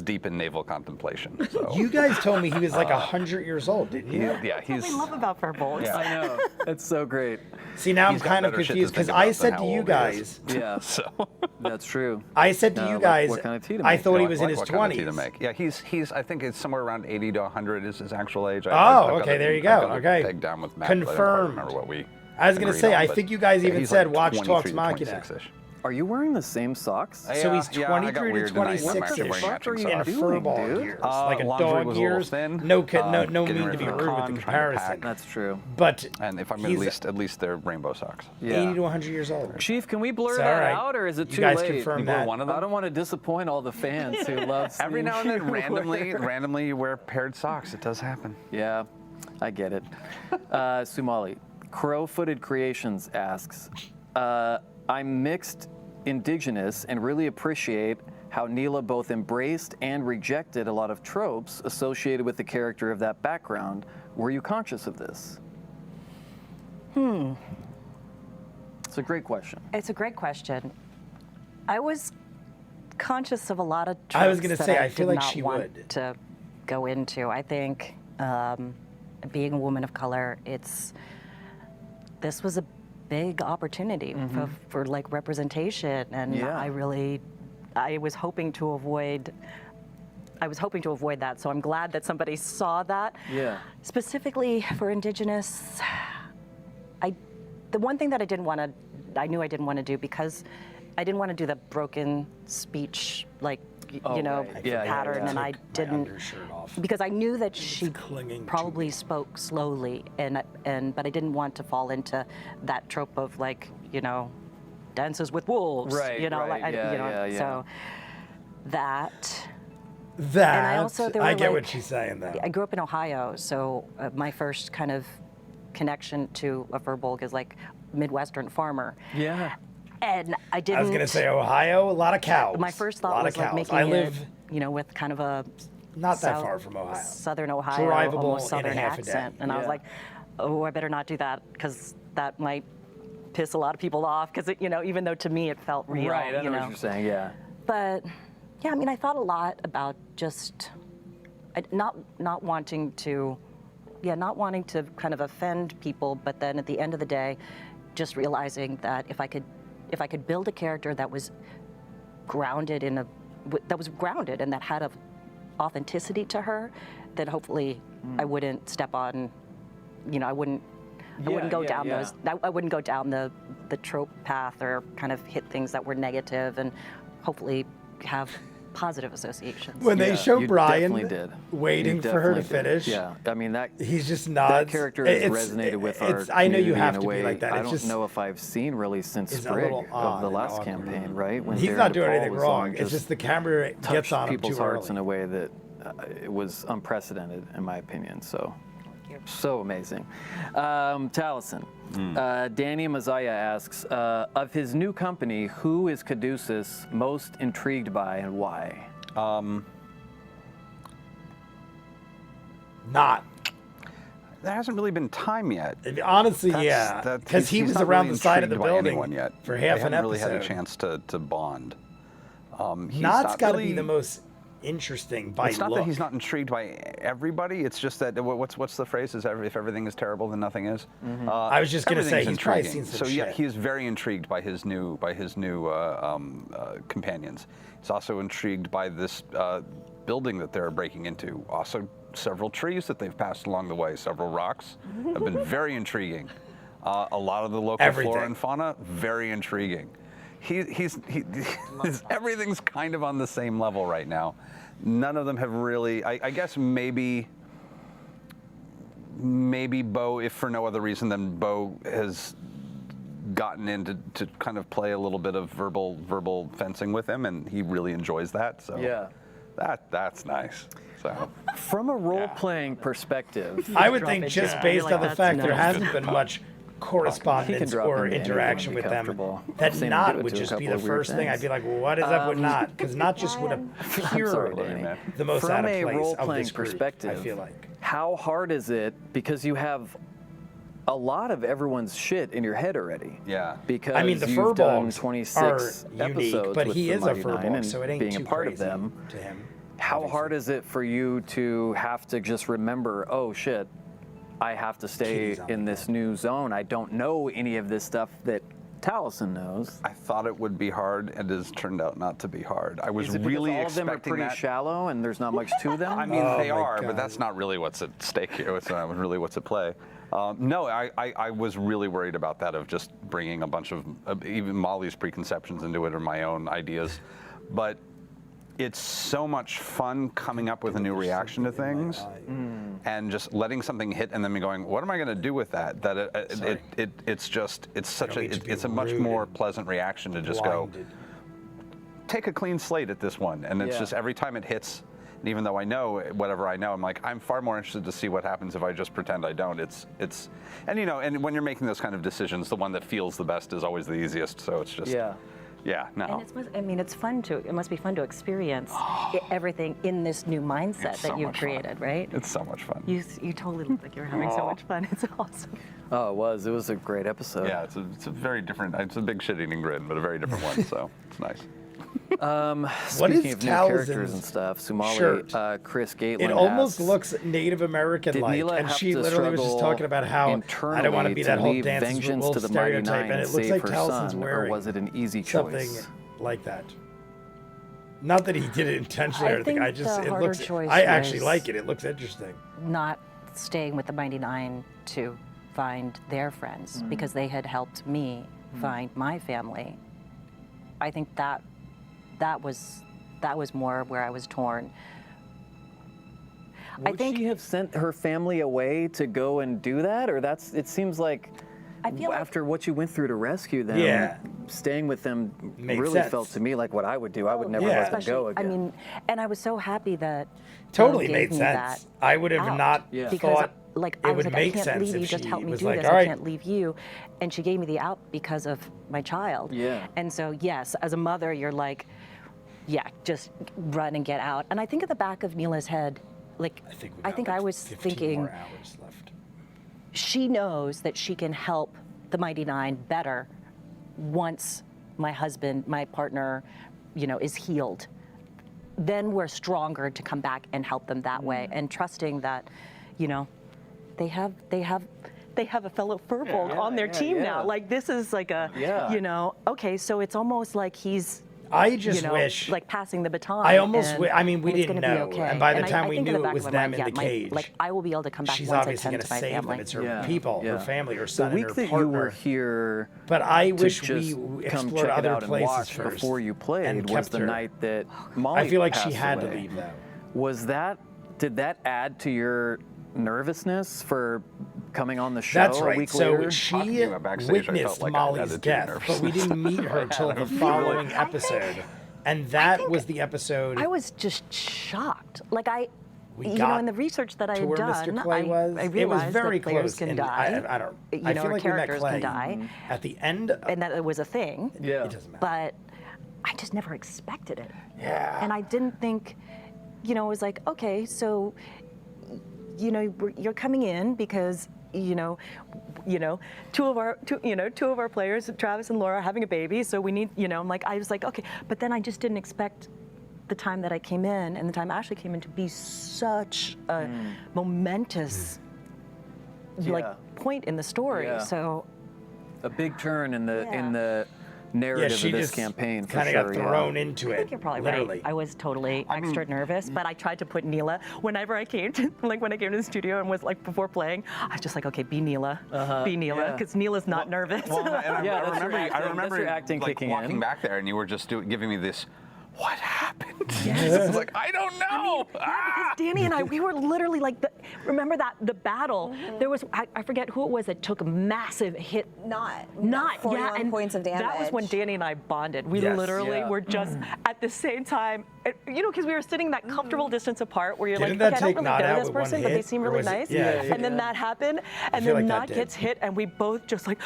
deep in naval contemplation. So You guys told me he was like 100 years old, didn't you? yeah, What we love about furbolgs. Yeah. I know. It's so great. See, now I'm He's got kind of better shit to confused because think I about said than to how you old he is. guys, Yeah, so that's true. I said to you like guys, what kind of tea to I make? thought he like- was in like his what kind of tea to 20s. make. Yeah, he's I think it's somewhere around 80 to 100 is his actual age. Oh, I've got okay, it- there you I've go, got it okay. pegged down with Matt, but I don't quite Confirmed. remember what we I was gonna agreed say, on, I but think you guys yeah, even he's said, like watch 23 Talks to Machina. 26-ish. Are you wearing the same socks? So he's Yeah, I got 23 to weird tonight. I'm 26 actually wearing What the fuck matching are you in socks. doing, furball dude? years, like a laundry dog was a little years. thin. No Getting mean ready to be for rude with con, the trying to comparison, pack. That's true. but And if I'm he's at least they're rainbow socks. 80 to 100 years old. Chief, can we blur It's that all right. out, or is it You too guys late? confirm You blur that. one of them? I don't want to disappoint all the fans who love Every seeing now and then, you randomly, you wear paired socks. It does happen. Yeah, I get it. Sumalee, Crow-Footed Creations asks, I'm mixed indigenous and really appreciate how Neela both embraced and rejected a lot of tropes associated with the character of that background. Were you conscious of this? It's a great question. It's a great question. I was conscious of a lot of I was tropes gonna that say, I I feel did like not she want would. to go into. I think being a woman of color, this was a big opportunity for like representation, and Yeah. I was hoping to avoid. I was hoping to avoid that, so I'm glad that somebody saw that. Yeah. Specifically for Indigenous, the one thing that I knew I didn't want to do, because I didn't want to do the broken speech, like, Oh, know, right. Yeah, yeah, pattern, yeah. and I Took my didn't, undershirt off. because I knew that she clinging to probably me. spoke slowly, but I didn't want to fall into that trope of, like, dances with wolves, Right, right. like, Yeah, yeah. so that. That And I also, there I were, get like- what she's saying though. I grew up in Ohio, so my first kind of connection to a furbolg is like Midwestern farmer. Yeah. And I didn't. I was gonna say Ohio, a lot of cows. My first a thought lot was of like cows. making I live it, with kind of a not that far from Ohio. Southern Ohio, Drivable almost in a Southern half a day. accent, and I was Yeah. like, oh, I better not do that, because that might piss a lot of people off. Because even though to me it felt real, Right. I know what you're saying. Yeah. But yeah, I mean, I thought a lot about just not wanting to kind of offend people, but then at the end of the day, just realizing that if I could build a character that was grounded and that had a authenticity to her, then hopefully I wouldn't step on, I wouldn't go down those. I wouldn't go down the trope path, or kind of hit things that were negative, and hopefully have positive associations. When they show you Brian definitely did. waiting You for her to definitely did. finish, Yeah, I mean that. he's just nods. That character has It's- resonated with it's- our I know you community have in a to way be like that. I It's don't just know if I've seen really since is a Sprig little of odd the and last awkward. campaign, right? When he's Darren not doing DePaul anything was wrong. on, It's just the camera gets touched on him people's too hearts early. in a way that it was unprecedented, in my opinion. So amazing. Talesin. Danny Mazaya asks, of his new company, who is Caduceus most intrigued by and why? Not. There hasn't really been time yet. Honestly, That's- yeah, because he he's was not around really the side of the intrigued by building anyone yet. for They half an haven't really episode. had a chance to bond. He's Knott's not got to really- be the most interesting by It's not look. that he's not intrigued by everybody. It's just that what's the phrase? Is if everything is terrible, then nothing is. I was just gonna say, everything's he's probably intriguing. seen some So yeah, shit. he is very intrigued by his new companions. He's also intrigued by this building that they're breaking into. Also, several trees that they've passed along the way. Several rocks have been very intriguing. A lot of the local Everything. flora and fauna, very intriguing. Everything's kind of on the same level right now. None of them have really. I guess maybe Bo, if for no other reason than Bo has gotten into to kind of play a little bit of verbal fencing with him, and he really enjoys that. So Yeah. that's nice. So From a role-playing perspective, I would think just based Like, on the that's fact there nice. hasn't been much correspondence drop or in anything interaction and with be them, comfortable. that I've seen him Knot do it would to a just be couple the of weird first thing. I'd things. be like, well, what is up with Knot? Because Knot just would appear sorry, Danny. the most From out of a place of role-playing this group, perspective, I feel like. how hard is it, because you have a lot of everyone's shit in your head already? yeah. Because I mean, the you've done furbolgs 26 are unique, episodes but with he the is a Mighty Nine furbolg, and so it ain't being too a part crazy of them. to him. How obviously. hard is it for you to have to just remember, oh shit, I have to stay Kitty's on in the this new zone. I don't know any of this stuff that Talesin knows. I thought it would be hard, and it has turned out not to be hard. I was Is it because really all of them are expecting pretty that. shallow and there's not much to them? I mean, Oh they my are, God. but that's not really what's at stake here. It's not really what's at play. No, I was really worried about that, of just bringing a bunch of even Molly's preconceptions into it, or my own ideas. But it's so much fun coming up with a new reaction to things, and just letting something hit and then me going, what am I going to do with that? That it's a much more pleasant reaction to just go, Blinded. take a clean slate at this one, and it's Yeah. just every time it hits, and even though I know whatever I know, I'm like, I'm far more interested to see what happens if I just pretend I don't. And when you're making those kind of decisions, the one that feels the best is always the easiest. So it's just And no. it's fun to. It must be fun to experience everything in this new mindset It's that so you've much fun. created, right? It's so much fun. You totally look like you're having so much fun. It's awesome. Oh, it was. It was a great episode. Yeah, it's a very different. It's a big shit-eating grin, but a very different one. So it's nice. What is Speaking of new Talesin's- characters and stuff, Sumalee, shirt? Chris Gatelin It almost asks, looks Native American-like, Did Neela and have she to literally was just struggle talking about how I don't want to be internally that whole leave Dances with vengeance Wolves to the Mighty stereotype, Nine and it and looks save like her Talesin's son, or wearing was it an easy something choice? like that. Not that he did it intentionally I or anything. think I just the it harder looks. choice I actually was- like it. It looks interesting. Not staying with the Mighty Nine to find their friends because they had helped me find my family. I think that was more where I was torn. Would I think she have sent her family away to go and do that, or it seems like I feel like after what you went through to rescue them, Yeah. staying with them Makes really sense. felt to me like what I would do. I would never Yeah. let them go especially- again. I mean, and I was so happy that Totally Bill made gave me sense. that I would have out. not Yeah. Because thought like it I was would like, make I can't sense leave you, if just she help me was do like, this. "All I right." can't leave you. And she gave me the out because of my child. Yeah. And so yes, as a mother, you're like, yeah, just run and get out. And I think at the back of Neela's head, like I think, I was 15 thinking more hours left. she knows that she can help the Mighty Nine better once my husband, my partner, is healed. Then we're stronger to come back and help them that way, and trusting that, they have a fellow furbolg on their team now. Like this is like a, okay, so it's almost like he's. I just wish. like passing the baton. I almost and- wi- I mean, we and it's didn't gonna know, be okay. and by the I time we think in knew it back was of my them mind, in the cage. like I will be able to come back She's once I obviously tend going to to my save family. them. It's her Yeah. people, Yeah. her family, her the son, and week her that partner. you were here But I to wish just we come explored check it other out and places watch first before you played and was kept the her. night that Molly I feel like she passed had to away. leave though. Did that add to your nervousness for coming on the show That's a right. week So later? she Talking to you backstage, I felt witnessed like I had Molly's to do death, but we nervousness. didn't meet her till the following episode, and that was the episode. I was just shocked. Like We in got the research that I to had where done, Mr. Clay was. I It was realized very that players close. can and die. I don't. You I know, feel or like we met characters Clay can die, at the end. and that it was a thing. Yeah. It doesn't matter. But I just never expected it. Yeah. And I didn't think, it was like, okay, so, you're coming in because, two of our players, Travis and Laura, are having a baby, so we need, I was like, okay, but then I just didn't expect the time that I came in and the time Ashley came in to be such a momentous, point in the story. Yeah. So. A big turn in the Yeah. narrative she of this just campaign for kind of sure. got thrown into I it. think you're probably literally. right. I was totally extra nervous, but I tried to put Neela. Whenever I came to, when I came to the studio and was like before playing, I was just like, okay, be Neela, be Neela, yeah. because Neela's not nervous. Well, and Yeah, I that's your remember, acting- I remember that's your acting like, kicking walking in. back there, and you were just giving me this. What happened? I was like, I don't know. Because Danny and I, we were literally like, remember the battle? There was, I forget who it was that took a massive hit. Not 41 and points of damage. That was when Danny and I bonded. We Yes. literally Yeah. were just at the same time, because we were sitting that comfortable distance apart where you're Didn't like, that okay, I take don't Nod really know out this with one person, but they hit? seem Or really was it- nice. yeah, I And then that happened, and feel then like that Nod did. gets hit, and we both just like,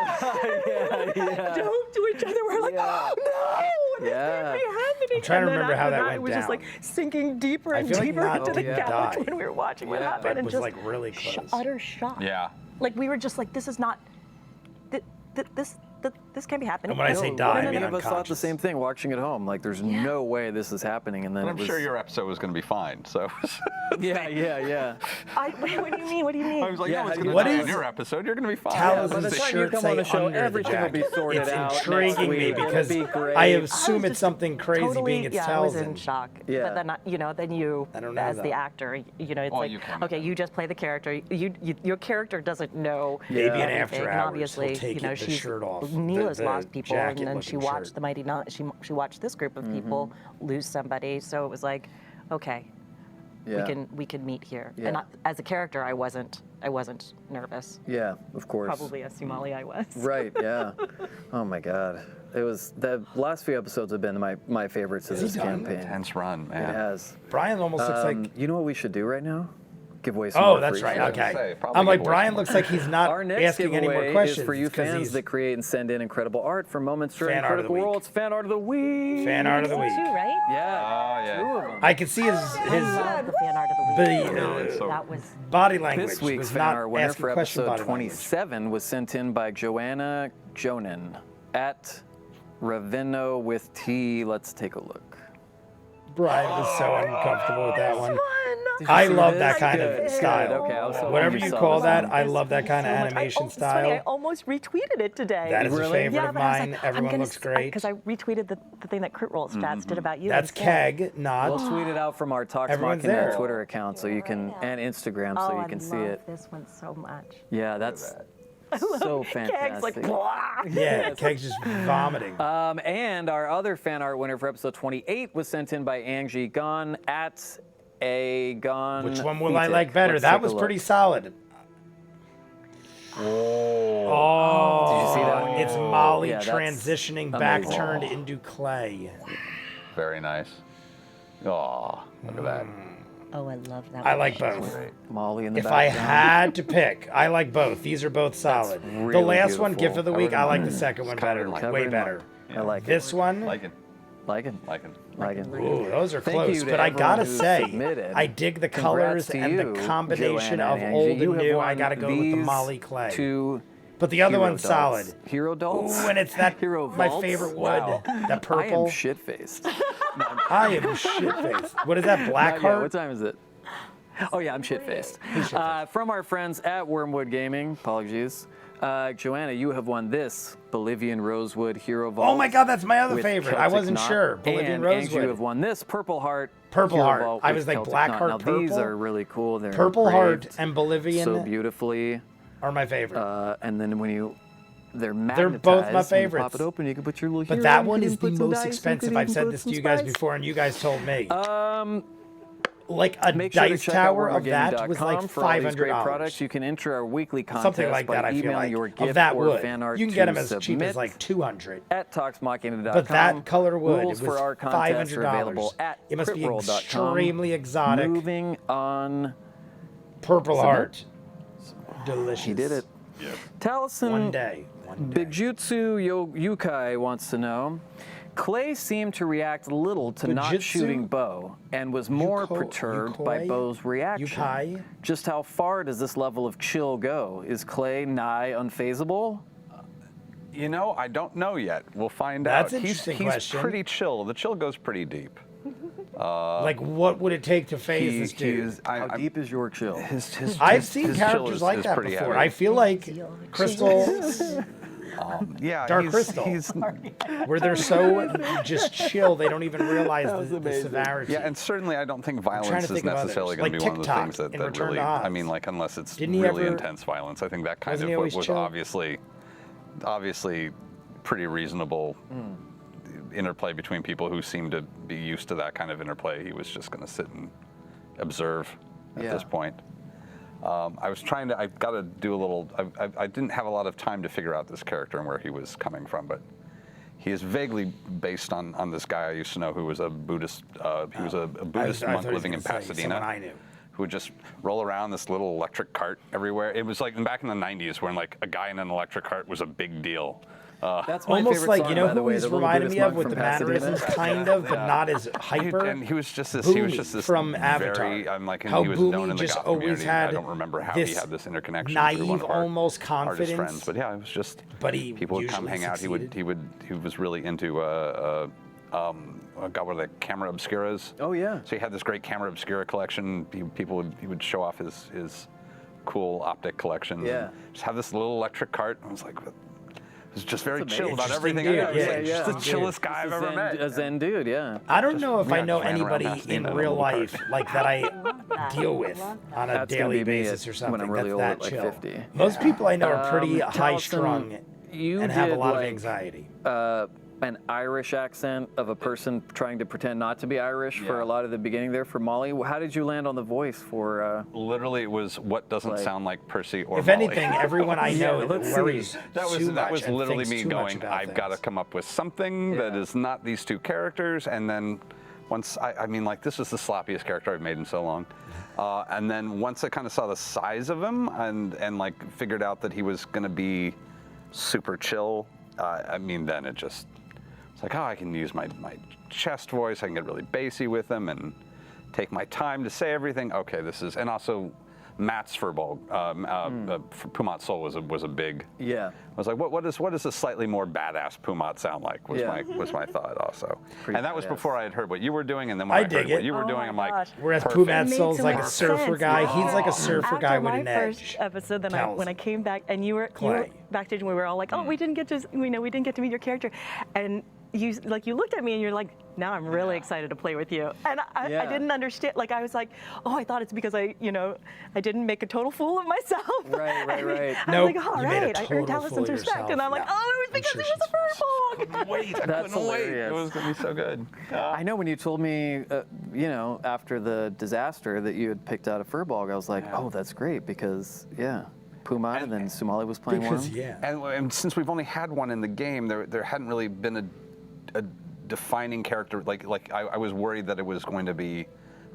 yeah. dove to each other. We're like, oh no, this can't be happening. I'm trying to And then remember how after that went it was just down. like sinking deeper I and feel like deeper Nod into the didn't couch die. when we were watching what happened, but and was just like really close. utter shock. Yeah. Like we were just like, this is not, this can't be happening. And when I say No, die, I many mean of us thought the unconscious. same thing watching at home. Like, there's no way this is happening, and then And it I'm was. sure your episode was going to be fine. So Yeah. Wait, what do you mean? What do you mean? I was like, Yeah, no, it's how going do to you- die What in is- your episode. You're going to be fine. Talesin's By the time you shirt come say on the show, under the everything will be jacket. sorted It's out next intriguing me week. It'll because be great. I I was assume it's just something crazy totally, being it's I was in Talesin. shock. Yeah. But then you, I don't know as that. the actor, it's Well, like, you can. okay, you just play the character. Your character doesn't know. Maybe in everything, after and hours, obviously, he'll take the she's shirt off, Neela's the lost people, and then jacket-looking she watched shirt. the Mighty Nine. She watched this group of people lose somebody. So it was like, okay, Yeah. we can meet here. Yeah. And as a character, I wasn't nervous. Yeah, of course. Probably as Sumalee I was. Right, yeah. Oh my God. It was, the last few episodes have been my favorites of this done? campaign. Intense run, It man. has. Brian almost looks like. You know what we should do right now? Give away some Oh, more that's free right. shit. Okay. say, probably I'm like, give away Brian some looks like he's not Our next asking any more giveaway questions. is for you 'cause fans he's that create and send in incredible art for moments during Fan art of the Critical week. Worlds. Fan art of the week. fan art of the week. Two, right? Yeah. Oh, yeah. 2 of them. I can see his I love the fan art of the week. the, so- That was body language. This week's was fan not art winner asking for question episode body language. 27 was sent in by Joanna Jonan at Ravenno with tea. Let's take a look. Brian was so uncomfortable with that one. Did you I see love this? that kind Good, of style. good. Okay, I was hoping Whatever you saw call this that, one. I love that kind of So much. animation It's funny, I style. almost retweeted it today. That is a Really? favorite yeah, of but I was mine. like, Everyone looks great. Because I retweeted the thing that Crit Roll Stats did about you. That's instead. Keg, not. We'll tweet it out from our Talks Everyone's Machina there. Twitter account so you can, and Instagram so Oh, you can see I love it. this one so much. Yeah, that's so Keg's like, fantastic. blah. Yeah, Keg's just vomiting. And our other fan art winner for episode 28 was sent in by Angie Gon at a Gon. Which one will I like better? That was pretty solid. Oh. Did you see that one? It's Molly Yeah, that's transitioning back amazing. turned into clay. Very nice. Oh, look at that. Oh, I love that. I one. like both. Great. Molly in the If I background. had to pick, I like both. These are both solid. the really last one, beautiful. Gift of the Week, I like the second one better. Covered Way in better. I like This one, Like it. Like it. Like it. Like it. ooh, those are Thank close. you to But I gotta everyone who say, submitted. I dig the Congrats colors to and you, the combination Joanna of and old Angie. You and have new. I won gotta go with the these Molly clay. Two But the other hero one's dolls. solid. Hero dolls? Ooh, and it's that Hero my vaults? favorite wood, Wow. that I purple. am shit-faced. I am shit-faced. What is that, Not yet. Blackheart? What time is it? Oh yeah, I'm shit-faced. From our friends at Wormwood Gaming, apologies. Joanna, you have won this Bolivian Rosewood Hero Vault. Oh my God, that's my other with favorite. I Celtic wasn't Knot. sure. Bolivian and Rosewood. you have won this Purple Heart. Purple Hero Heart. Vault I with was like Celtic Black Knot. Heart Now purple. these are really cool. They're Purple Heart engraved and Bolivian so beautifully. are my favorite. And then when they're magnetized. They're both my when you favorites. pop it open, you can put your little But hero, that you one can is the put some most dice, you expensive. can I've even said put this to some you guys spice. before, and you guys told me. Like a Make sure to dice check out tower of that was like wormwoodgaming.com for all these great products. $500. You can enter our weekly contest Something like by that, I feel emailing like. your gift Of that or wood. fan art You can get to them as cheap submit as like $200. at talksmachina.com. But that color wood Rules was for our contest are $500. available at It must be critroll.com. extremely exotic. Moving on. Purple Submit. Heart. Delicious. He did it. Talesin One day. Bigjutsu Yukai wants to know. Clay seemed to react little to not Bujutsu? shooting Bo and was more perturbed by Yukoi? Bo's reaction. Yukai? Just how far does this level of chill go? Is Clay nigh unfazable? You know, I don't know yet. We'll find That's out. an interesting he's question. pretty chill. The chill goes pretty deep. Like, what would it take to phase this dude? How deep is your chill? I've seen characters like that pretty before. heavy. I feel like Crystal, Yeah, Dark Crystal. where they're so just chill, they don't even realize the severity. Yeah, and certainly I don't think trying violence to is think of necessarily others. going to Like be one of the TikTok things that, in that Return really, to Oz. I mean, like, unless it's Didn't he really ever- intense violence. I think that kind Wasn't of he always was chill? obviously pretty reasonable interplay between people who seem to be used to that kind of interplay. He was just going to sit and observe at this point. I've got to do a little, I didn't have a lot of time to figure out this character and where he was coming from, but he is vaguely based on this guy I used to know who was a Buddhist, he was a Buddhist I monk thought he was living in gonna say Pasadena. someone I knew. Who would just roll around this little electric cart everywhere. It was like back in the 90s when like a guy in an electric cart was a big deal. That's my Almost favorite like, song, you know by the who way, he's the little reminded Buddhist me of monk with the from Pasadena. mannerisms, kind of, but not as hyper? And he was just this. Boomy He was just this from very. Avatar. I'm like, and How he was known Boomy in the just goth always community. had I don't remember how he this had this interconnection naive, through one of our almost artist confidence. friends. But yeah, it was just. But he people would come usually hang out. succeeded. He was really into God, what are the camera obscuras? Oh yeah. So he had this great camera obscura collection. He would show off his cool optic collection. Yeah. Just have this little electric cart. I was like, it's just very That's chill amazing. about everything. Interesting I dude. know. Yeah, He's yeah. just the chillest guy I've ever met. A Zen dude, yeah. I don't know if I know just ran around anybody Pasadena in in a real little cart. life like that I deal with on a That's gonna daily be me basis or when something I'm really that's old that at, like, chill. 50. Most people I know are pretty Talesin, high-strung you and have a did, lot of like, anxiety. An Irish accent of a person trying to pretend not to be Irish for a lot of the beginning there for Molly. How did you land on the voice for? Literally, it was what doesn't Like- sound like Percy or If Molly. anything, everyone I know Yeah, let's worries see. That was too that much was and literally thinks me too much going. about I've got to things. come up with something that is not these two characters, and then once I mean, like, this is the sloppiest character I've made in so long, and then once I kind of saw the size of him and like figured out that he was going to be super chill, I mean, then it just. It's like, oh, I can use my chest voice. I can get really bassy with them and take my time to say everything. Okay, this is, and also Matt's furball, Pumat Soul was a big. Yeah. I was like, what does a slightly more badass Pumat sound like? Was my thought also. Pretty And that was badass. before I had heard what you were doing, and then when I I heard dig what it. you were Oh doing, my I'm like, gosh. Whereas perfect. Pumat It made Soul's so like a much surfer sense. guy. He's like a surfer After guy with my an first edge. episode, then Tells. when I came back and you were backstage and we were all like, oh, we didn't get to we didn't get to meet your character, and you looked at me and you're like, now I'm really excited to play with you, and I didn't understand. Like I was like, oh, I thought it's because I didn't make a total fool of myself. Right. I was Nope, like, all you made a right, I earned total fool Talesin's of respect, yourself. and I'm like, No. oh, it was because he was a furbolg. Wait, I That's couldn't wait. hilarious. It was gonna be so good. I know when you told me, after the disaster that you had picked out a furball, I was like, oh, that's great because, Pumat and then Sumalee was playing Because, one. yeah. And since we've only had one in the game, there hadn't really been a defining character. Like I was worried that it was going to be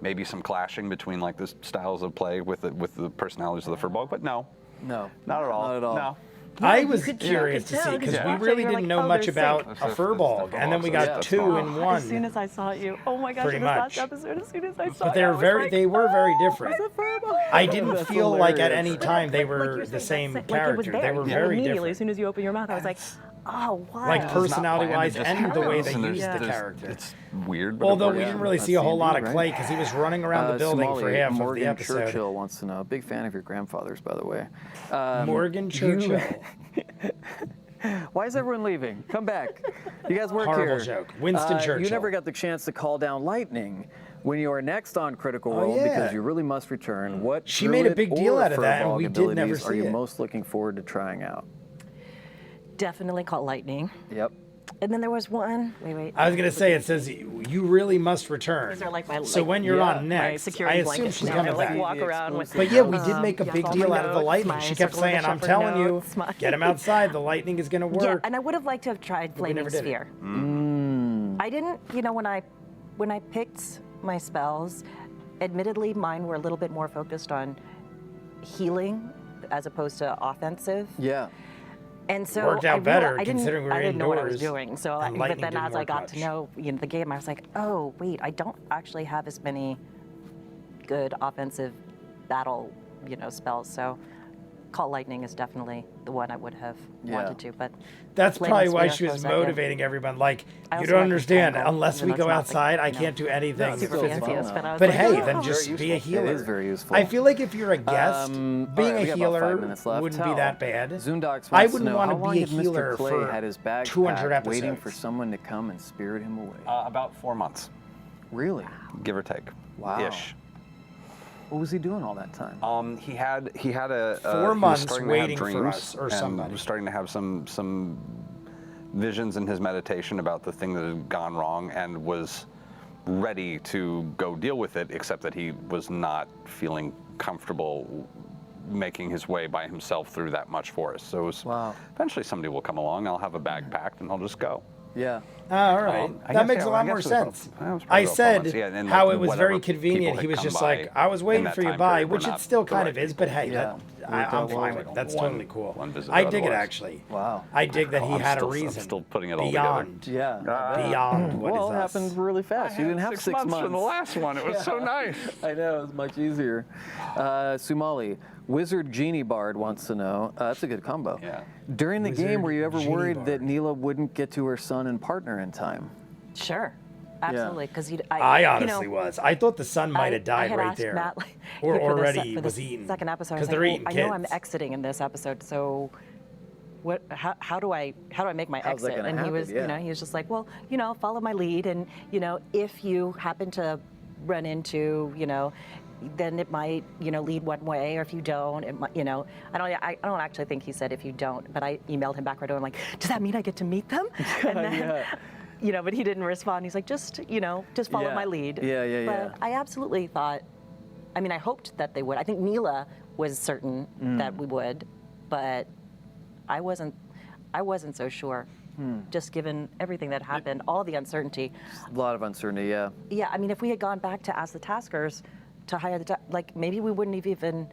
maybe some clashing between like the styles of play with the personalities of the furball, but no, No. not at all. Not at all. No. I you was could- curious you to could see tell, because you we could really watch it, didn't you're like, know oh, much they're about sync. a furball, and then we got That's two fine. in one. As soon as I saw you, oh my gosh, Pretty in this last much. episode, as soon as I saw But you, I was like, they were very different. it's a furball. I didn't That's feel like at hilarious. any time they Like were you're the saying, same like it was character. there. They were You very immediately, different. as soon as you open your mouth, I was like, oh, wow. Like It's not personality-wise planned, it and just the way happens, they and used the there's- character. It's weird. But Although it we works. didn't really That's see a whole lot of D&D, Clay right? because he was running around the building for Sumalee, half Morgan of the episode. Churchill wants to know. Big fan of your grandfather's, by the way. Morgan Churchill. Why is everyone leaving? Come back. You guys work Horrible here. joke. Winston Churchill. You never got the chance to call down lightning. When you are next on Critical Oh, Role, yeah. because you really must return, what She made a druid big deal or out of that, and furball we did never abilities are see you it. most looking forward to trying out? Definitely caught lightning. Yep. And then there was one, wait. I was gonna say it says you really must return. These are like my, so like, when you're yeah, on my next, I security assume blankets she's now. coming I like back. walk around with. But yeah, we did make a big all deal my out of the notes, lightning. my She kept Circle of the saying, "I'm Shepherd telling you, notes, my- get him outside. The lightning is gonna work." Yeah, and I would have liked to have tried we Flaming never did it. Sphere. I didn't, when I picked my spells, admittedly mine were a little bit more focused on healing as opposed to offensive. Yeah. And so Worked out better I didn't, considering we were I didn't know what I was indoors, doing. So, and but lightning then didn't as I work got much. to know the game, I was like, oh wait, I don't actually have as many good offensive battle, spells. So, Call Lightning is definitely the one I would have wanted to. But That's Flaming probably why Sphere she was goes second. motivating everyone. Like, I you also don't like understand. Tangle, Unless even we though go it's not outside, I the- can't do anything it's super still fanciest, fun, but I was But like, hey, oh. then just be a healer. It is very useful. I feel like if you're a guest, all being right, we a got about 5 healer minutes left. wouldn't be Tal, that bad. Zoondox I wants wouldn't to know, want to how long be a had Mr. healer Clay for had his bag 200 packed, waiting episodes. for someone to come and spirit him away. About 4 months, Really? give or take. Wow. Ish. What was he doing all that time? He had a 4 he was months starting to have waiting for dreams us or and somebody. was starting to have some visions in his meditation about the thing that had gone wrong, and was ready to go deal with it, except that he was not feeling comfortable making his way by himself through that much forest. So it was, Wow. eventually somebody will come along, I'll have a bag packed, and I'll just go. Yeah. All right. I that guess, makes yeah, a lot I more guess it was about- sense. it was probably I about 4 said months, yeah, and how like it was whatever very people convenient. had He was come just by like, I was waiting in that for you time by, period were which it not still kind the of right is, but hey, Yeah. I'm fine Like with it. That's one- totally cool. one visit I that dig it, otherwise. actually. Wow. I dig that he I'm had still- a I'm reason. still putting it all together. beyond, Yeah. beyond what is Well, it us. happened really fast. You didn't have 6 months. from the last one. It was so nice. I know, it was much easier. Sumalee, Wizard Genie Bard wants to know. That's a good combo. Yeah. During the Wizard game, were you ever Genie worried Bard. that Neela wouldn't get to her son and partner in time? Sure, absolutely. Because I honestly was. I thought the son might have died right there, or already for the was eaten. Second episode, I because was they're like, eating I kids. know I'm exiting in this episode, so what? How do I make my How's that exit? gonna And he was, happen? he was just like, well, follow my lead, and if you happen to run into, then it might, lead one way, or if you don't, it might, I don't actually think he said if you don't, but I emailed him back right away. I'm like, does that mean I get to meet them? And then, but he didn't respond. He's like, just follow Yeah. my lead. Yeah. But I absolutely thought, I hoped that they would. I think Neela was certain that we would, but I wasn't so sure. Just given everything that happened, all the uncertainty. A lot of uncertainty, yeah. Yeah, if we had gone back to ask the taskers to hire maybe we wouldn't have even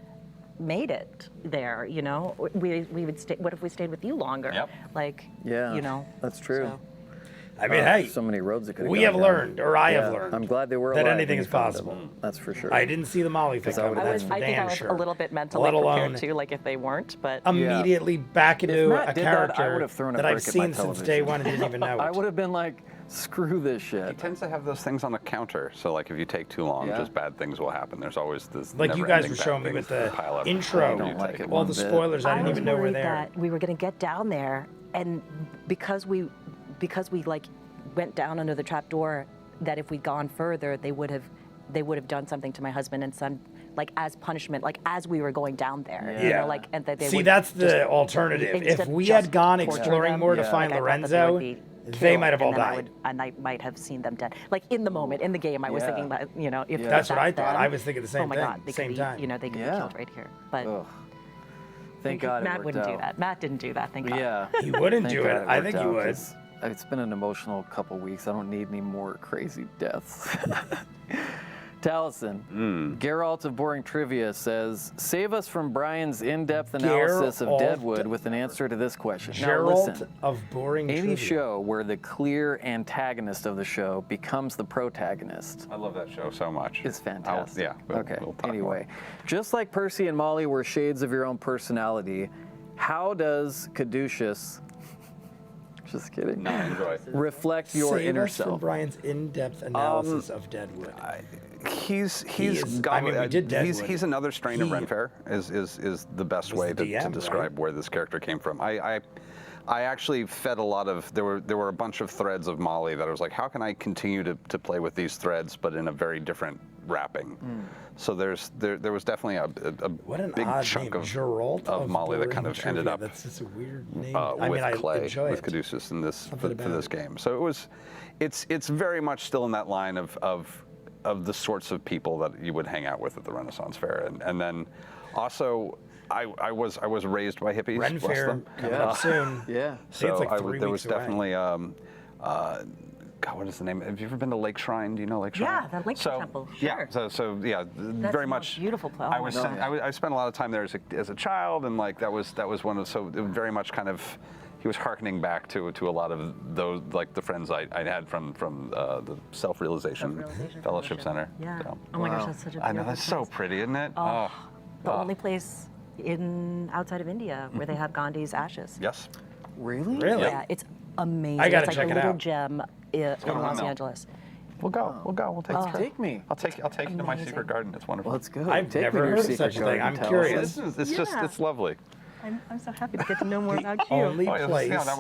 made it there. We would stay. What if we stayed with you longer? Yep. Yeah, that's true. so. I mean, hey, so many roads that could we have learned, or I have learned, I'm glad they were that alive anything when is you found possible. them. That's for sure. I didn't see the Molly thing coming. That's for I think I damn was sure. a little bit mentally Let alone prepared too, like if they weren't, but immediately back into Matt a did that, I character would've thrown a that I've brick at my seen since day television. one and didn't even know I it. would have been like, screw this He shit. tends to have those things on the counter, so like if you take too long, Yeah. just bad things will happen. There's always this. Like you guys never-ending were bad showing me things with the that pile up. intro, I don't like it all one the bit. spoilers. I didn't even know were worried there. that we were going to get down there, and because we like went down under the trap door, that if we'd gone further, they would have done something to my husband and son, like as punishment, like as we were going down there. You Yeah. know, like and that they See, would that's just- the alternative. If instead of we just had gone torture exploring them, more to Yeah. find like, I thought that Lorenzo, would be they killed, might have all and then died. I might have seen them dead. Like in the moment, in the game, I was Yeah. thinking that, you know, if Yeah. That's what I thought. them, I was thinking the same oh my thing, God, they same could be, time. you know, they could Yeah. be killed right here. But Ugh. Thank God it Matt worked wouldn't do out. that. Matt didn't do that. Thank God. Yeah. He wouldn't Thank do God it. I worked think he out, would. 'cause It's been an emotional couple weeks. I don't need any more crazy deaths. Talesin, Geralt of Boring Trivia says, save us from Brian's in-depth analysis of Geralt Deadwood with an answer to this question. Now Geralt listen, of Boring any Trivia. show where the clear antagonist of the show becomes the protagonist I love that show so much. is fantastic. Okay. We'll talk Anyway, more. just like Percy and Molly were shades of your own personality, how does Caduceus, just kidding, No, enjoy. reflect your Save inner us from self? Brian's in-depth analysis of Deadwood. He's is- I mean, we did Deadwood. he's another strain of He- Renfair is the best Was way the to DM, describe right? where this character came from. I actually fed a lot of there were a bunch of threads of Molly that I was like, how can I continue to play with these threads but in a very different wrapping? So there was definitely a What an big odd chunk name, of Geralt of Molly that kind Boring of ended Trivia. up That's just a weird name. with I mean, I Clay, enjoy with it. Caduceus in this Something for about this it. game. So it's very much still in that line of the sorts of people that you would hang out with at the Renaissance Fair, and then also I was raised by hippies. Ren bless Fair them. coming up soon. Yeah. See, it's So like 3 there weeks was away. definitely God, what is the name? Have you ever been to Lake Shrine? Do you know Lake Shrine? Yeah, the Lake Temple, Yeah, sure. so yeah, the very most much beautiful place. I Oh was my sent- I spent a lot of time there as a child, and like that was one of so it very much kind of he was hearkening back to a lot of those like the friends I had from the Self-Realization Fellowship Center. Yeah. So, Oh my gosh, that's such a beautiful I know that's so place. pretty, isn't it? Oh, the Oh. only place outside of India where they have Gandhi's ashes. Yes. Really? Really? Yeah, it's amazing. I gotta it's check like it a little out. gem in got a Los windmill. Angeles. We'll go. We'll take Oh. a trip. Take me. I'll take you to my Amazing. secret garden. It's wonderful. Let's go. I've Take never me to your heard of secret such a thing. garden, I'm Talesin. curious. It's just Yeah. it's lovely. I'm so happy to get to know more about you. Only Oh, yeah, place. yeah, that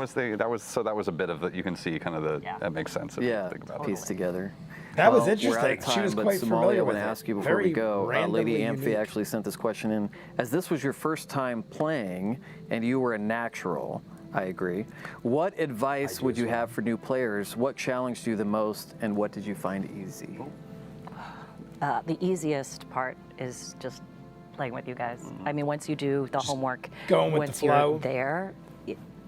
was a bit of the you can see kind of the Yeah. that makes sense if you Yeah, think about piece it. together. That was Well, interesting. We're out of She time, was but quite Sumalee, familiar I with want to it. ask you before Very we go. Lady randomly Amphi unique. actually sent this question in. As this was your first time playing and you were a natural, I agree. What advice would you have for new players? What challenged you the most, and what did you find easy? The easiest part is just playing with you guys. I mean, once you do the homework, going with the once flow. you're there,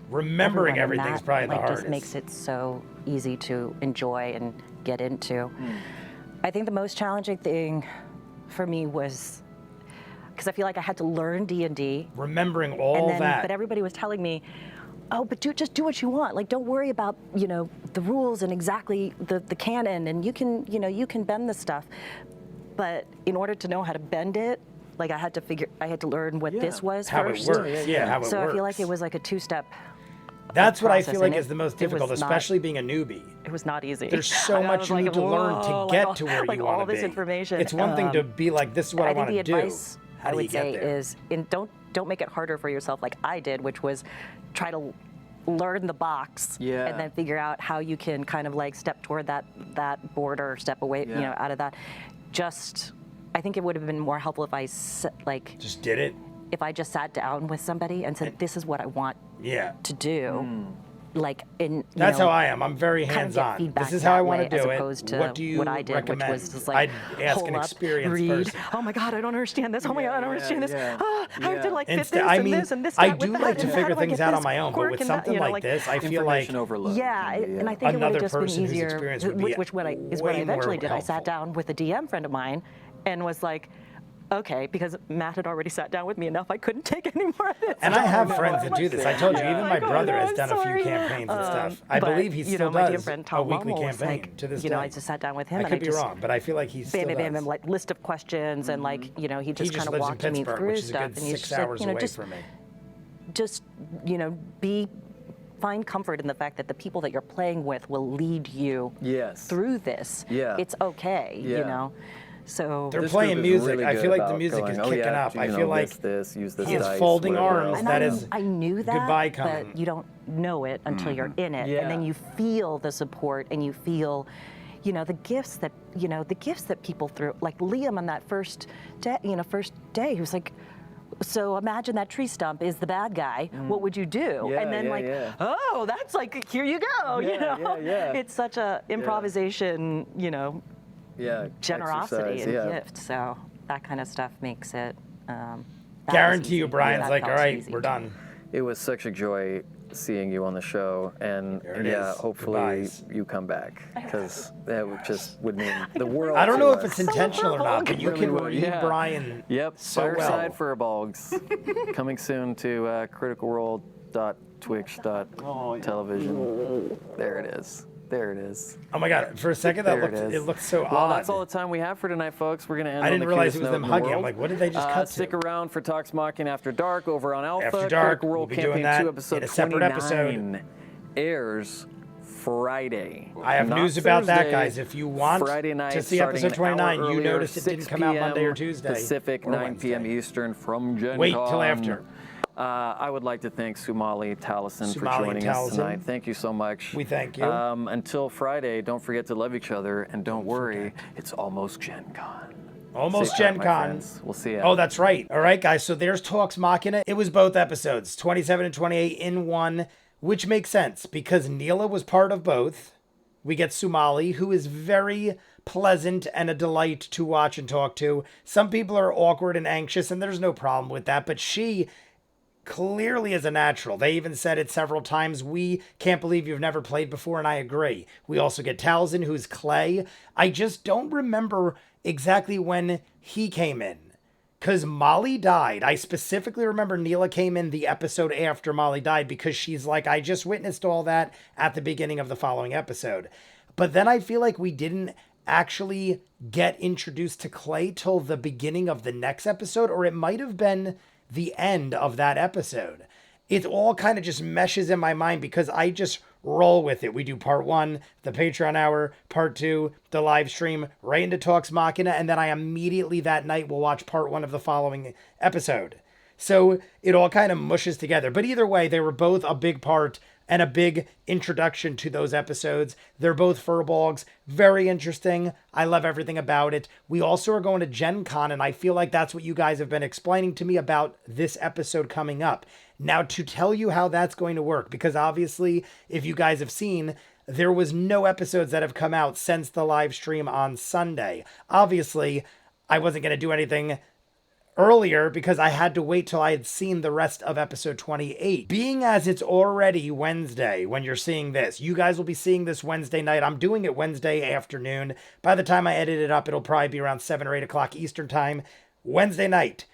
Remembering everyone in everything's that, probably the like, hardest. just makes it so easy to enjoy and get into. I think the most challenging thing for me was because I feel like I had to learn D&D, Remembering all and then that. but everybody was telling me, oh, but just do what you want. Like, don't worry about the rules and exactly the canon, and you can bend the stuff. But in order to know how to bend it, like I had to learn what this was how first. it works. Yeah, how it So works. I feel like it was like a two-step. That's what I process, feel like and is the most it was difficult, not- especially being a newbie. It was not easy. There's so I much was you like, need to learn to whoa, get like to where like you want all to this be. information. It's one thing to be like, this is what I, I think want the to do. advice How I do you would get say there? is don't make it harder for yourself like I did, which was try to learn the box Yeah. and then figure out how you can kind of like step toward that border, step away, Yeah. out of that. I think it would have been more helpful if I Just did it. if I just sat down with somebody and said, this is what I want Yeah. to do. Like That's how I am. I'm very kind of get hands-on. feedback This is how I that want way, to as do it. opposed to What do you what I did, recommend? which was just like I'd ask pull an up, experienced read. person. Oh my God, I don't understand this. Oh my God, I don't understand this. yeah. Ah, I have to like fit Instead, this I and mean, this and this. I that do with like that, to and how figure do I things get out this on my own, but quirk with and that, something like like this, I feel like Information overload. yeah, and I think it would Another have just been person who's easier, experienced would be which what I way eventually more did. I sat helpful. down with a DM friend of mine and was like, okay, because Matt had already sat down with me enough. I couldn't take any more of this. And I have friends that do this. I told you, even my Like, oh, brother no, has I'm done a sorry. few campaigns and stuff. I But, believe he you still know, my dear does friend a Tom weekly Mama was campaign like, to this you day. know, I just sat down with him I and could I be just wrong, but I feel like he still bam, does. like list of questions and like, you know, he just kind of lives in walked me Pittsburgh, through which is a stuff. good And he's 6 just like, hours you know, away just from me. just, you know, find comfort in the fact that the people that you're playing with will lead you Yes. through this. Yeah. It's okay, you Yeah. know. So They're This playing group is music. really I good feel like the about music going, is "Oh, kicking yeah, up. you I know, feel like use this he is dice, folding whatever arms. else." and that is I knew that, goodbye coming. but you don't know it until you're in it, Yeah. and then you feel the support and you feel, you know, the gifts that people threw. Like Liam on that first day, he was like, so imagine that tree stump is the bad guy. What would you do? Yeah, and then yeah. oh, that's like, here you go. you Yeah, know, yeah. it's such a improvisation, you know, Yeah. generosity exercise, and yeah. gift. So that kind of stuff makes it. That was guarantee you, easy. Brian's That like, all felt right, easy we're too. done. It was such a joy seeing you on the show, and There it yeah, is. hopefully Goodbyes. you come back, because that would mean the world. I don't to know if us. it's intentional or not, but you Really can would, read yeah. Brian Yep, so Fireside well. Furbolgs, coming soon to criticalworld.twitch.television. There it is. There it is. Oh my God! For a second, There it it is. looked so Well, odd. that's all the time we have for tonight, folks. We're going to end I on didn't the realize cutest it was note them in the hugging. I'm world. like, what did they just cut Stick to? around for Talks Machina After Dark over on Alpha. After Dark, Critical World we'll be doing Campaign that 2, episode in a separate 29 episode. airs Friday. I have Not news about that, Thursday, guys. If you want Friday night, to see starting episode an hour 29, you earlier, noticed it didn't 6 come out Monday or p.m. Tuesday. Pacific, or 9 p.m. Wednesday. Eastern from Gen Wait Con. till after. I would like to thank Sumalee Talesin for Sumalee joining us Talesin. tonight. Thank you so much. We thank you. Until Friday, don't forget to love each other, and don't worry, it's almost Gen Con. Almost Stay tight, Gen my Con. friends. We'll see you. Oh, that's right. All right, guys. So there's Talks Machina. It was both episodes, 27 and 28 in one, which makes sense because Neela was part of both. We get Sumalee, who is very pleasant and a delight to watch and talk to. Some people are awkward and anxious, and there's no problem with that, but she clearly is a natural. They even said it several times. We can't believe you've never played before, and I agree. We also get Talesin, who's Clay. I just don't remember exactly when he came in, because Molly died. I specifically remember Neela came in the episode after Molly died because she's like, I just witnessed all that at the beginning of the following episode. But then I feel like we didn't actually get introduced to Clay till the beginning of the next episode, or it might have been the end of that episode. It all kind of just meshes in my mind because I just roll with it. We do part 1, the Patreon hour, part 2, the live stream, right into Talks Machina, and then I immediately that night will watch part 1 of the following episode. So it all kind of mushes together. But either way, they were both a big part and a big introduction to those episodes. They're both furbolgs. Very interesting. I love everything about it. We also are going to Gen Con, and I feel like that's what you guys have been explaining to me about this episode coming up. Now, to tell you how that's going to work, because obviously, if you guys have seen, there was no episodes that have come out since the live stream on Sunday. Obviously, I wasn't going to do anything earlier because I had to wait till I had seen the rest of episode 28. Being as it's already Wednesday when you're seeing this, you guys will be seeing this Wednesday night. I'm doing it Wednesday afternoon. By the time I edit it up, it'll probably be around 7 or 8 o'clock Eastern time. Wednesday night.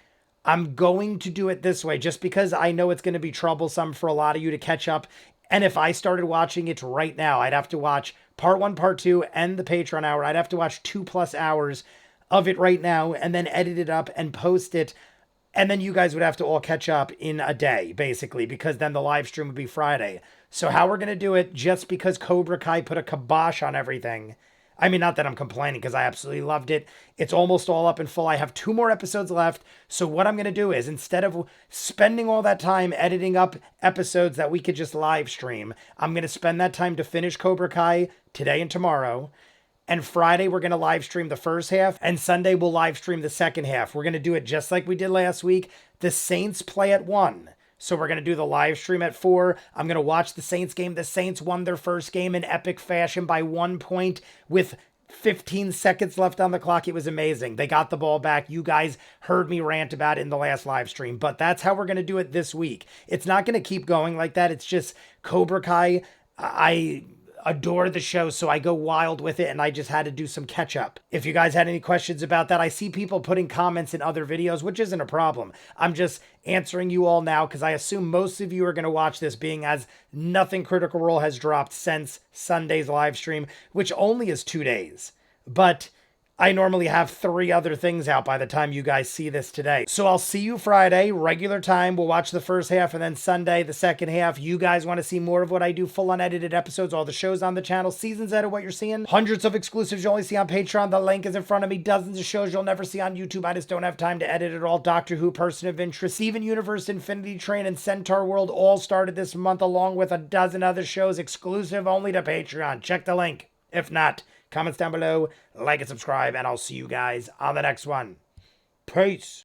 I'm going to do it this way just because I know it's going to be troublesome for a lot of you to catch up. And if I started watching it right now, I'd have to watch part 1, part 2, and the Patreon hour. I'd have to watch 2+ hours of it right now and then edit it up and post it. And then you guys would have to all catch up in a day, basically, because then the live stream would be Friday. So how we're going to do it, just because Cobra Kai put a kibosh on everything. I mean, not that I'm complaining because I absolutely loved it. It's almost all up in full. I have 2 more episodes left. So what I'm going to do is, instead of spending all that time editing up episodes that we could just live stream, I'm going to spend that time to finish Cobra Kai today and tomorrow. And Friday, we're going to live stream the first half. And Sunday, we'll live stream the second half. We're going to do it just like we did last week. The Saints play at 1. So we're going to do the live stream at 4. I'm going to watch the Saints game. The Saints won their first game in epic fashion by 1 point with 15 seconds left on the clock. It was amazing. They got the ball back. You guys heard me rant about it in the last live stream. But that's how we're going to do it this week. It's not going to keep going like that. It's just Cobra Kai. adore the show, so I go wild with it, and I just had to do some catch up. If you guys had any questions about that, I see people putting comments in other videos, which isn't a problem. I'm just answering you all now because I assume most of you are going to watch this, being as nothing Critical Role has dropped since Sunday's live stream, which only is 2 days. But I normally have 3 other things out by the time you guys see this today. So I'll see you Friday, regular time. We'll watch the first half, and then Sunday, the second half. You guys want to see more of what I do, full unedited episodes, all the shows on the channel, seasons out of what you're seeing, hundreds of exclusives you only see on Patreon. The link is in front of me. Dozens of shows you'll never see on YouTube. I just don't have time to edit it all. Doctor Who, Person of Interest, Steven Universe, Infinity Train, and Centaur World all started this month, along with a dozen other shows exclusive only to Patreon. Check the link. If not, comments down below, like and subscribe, and I'll see you guys on the next one. Peace.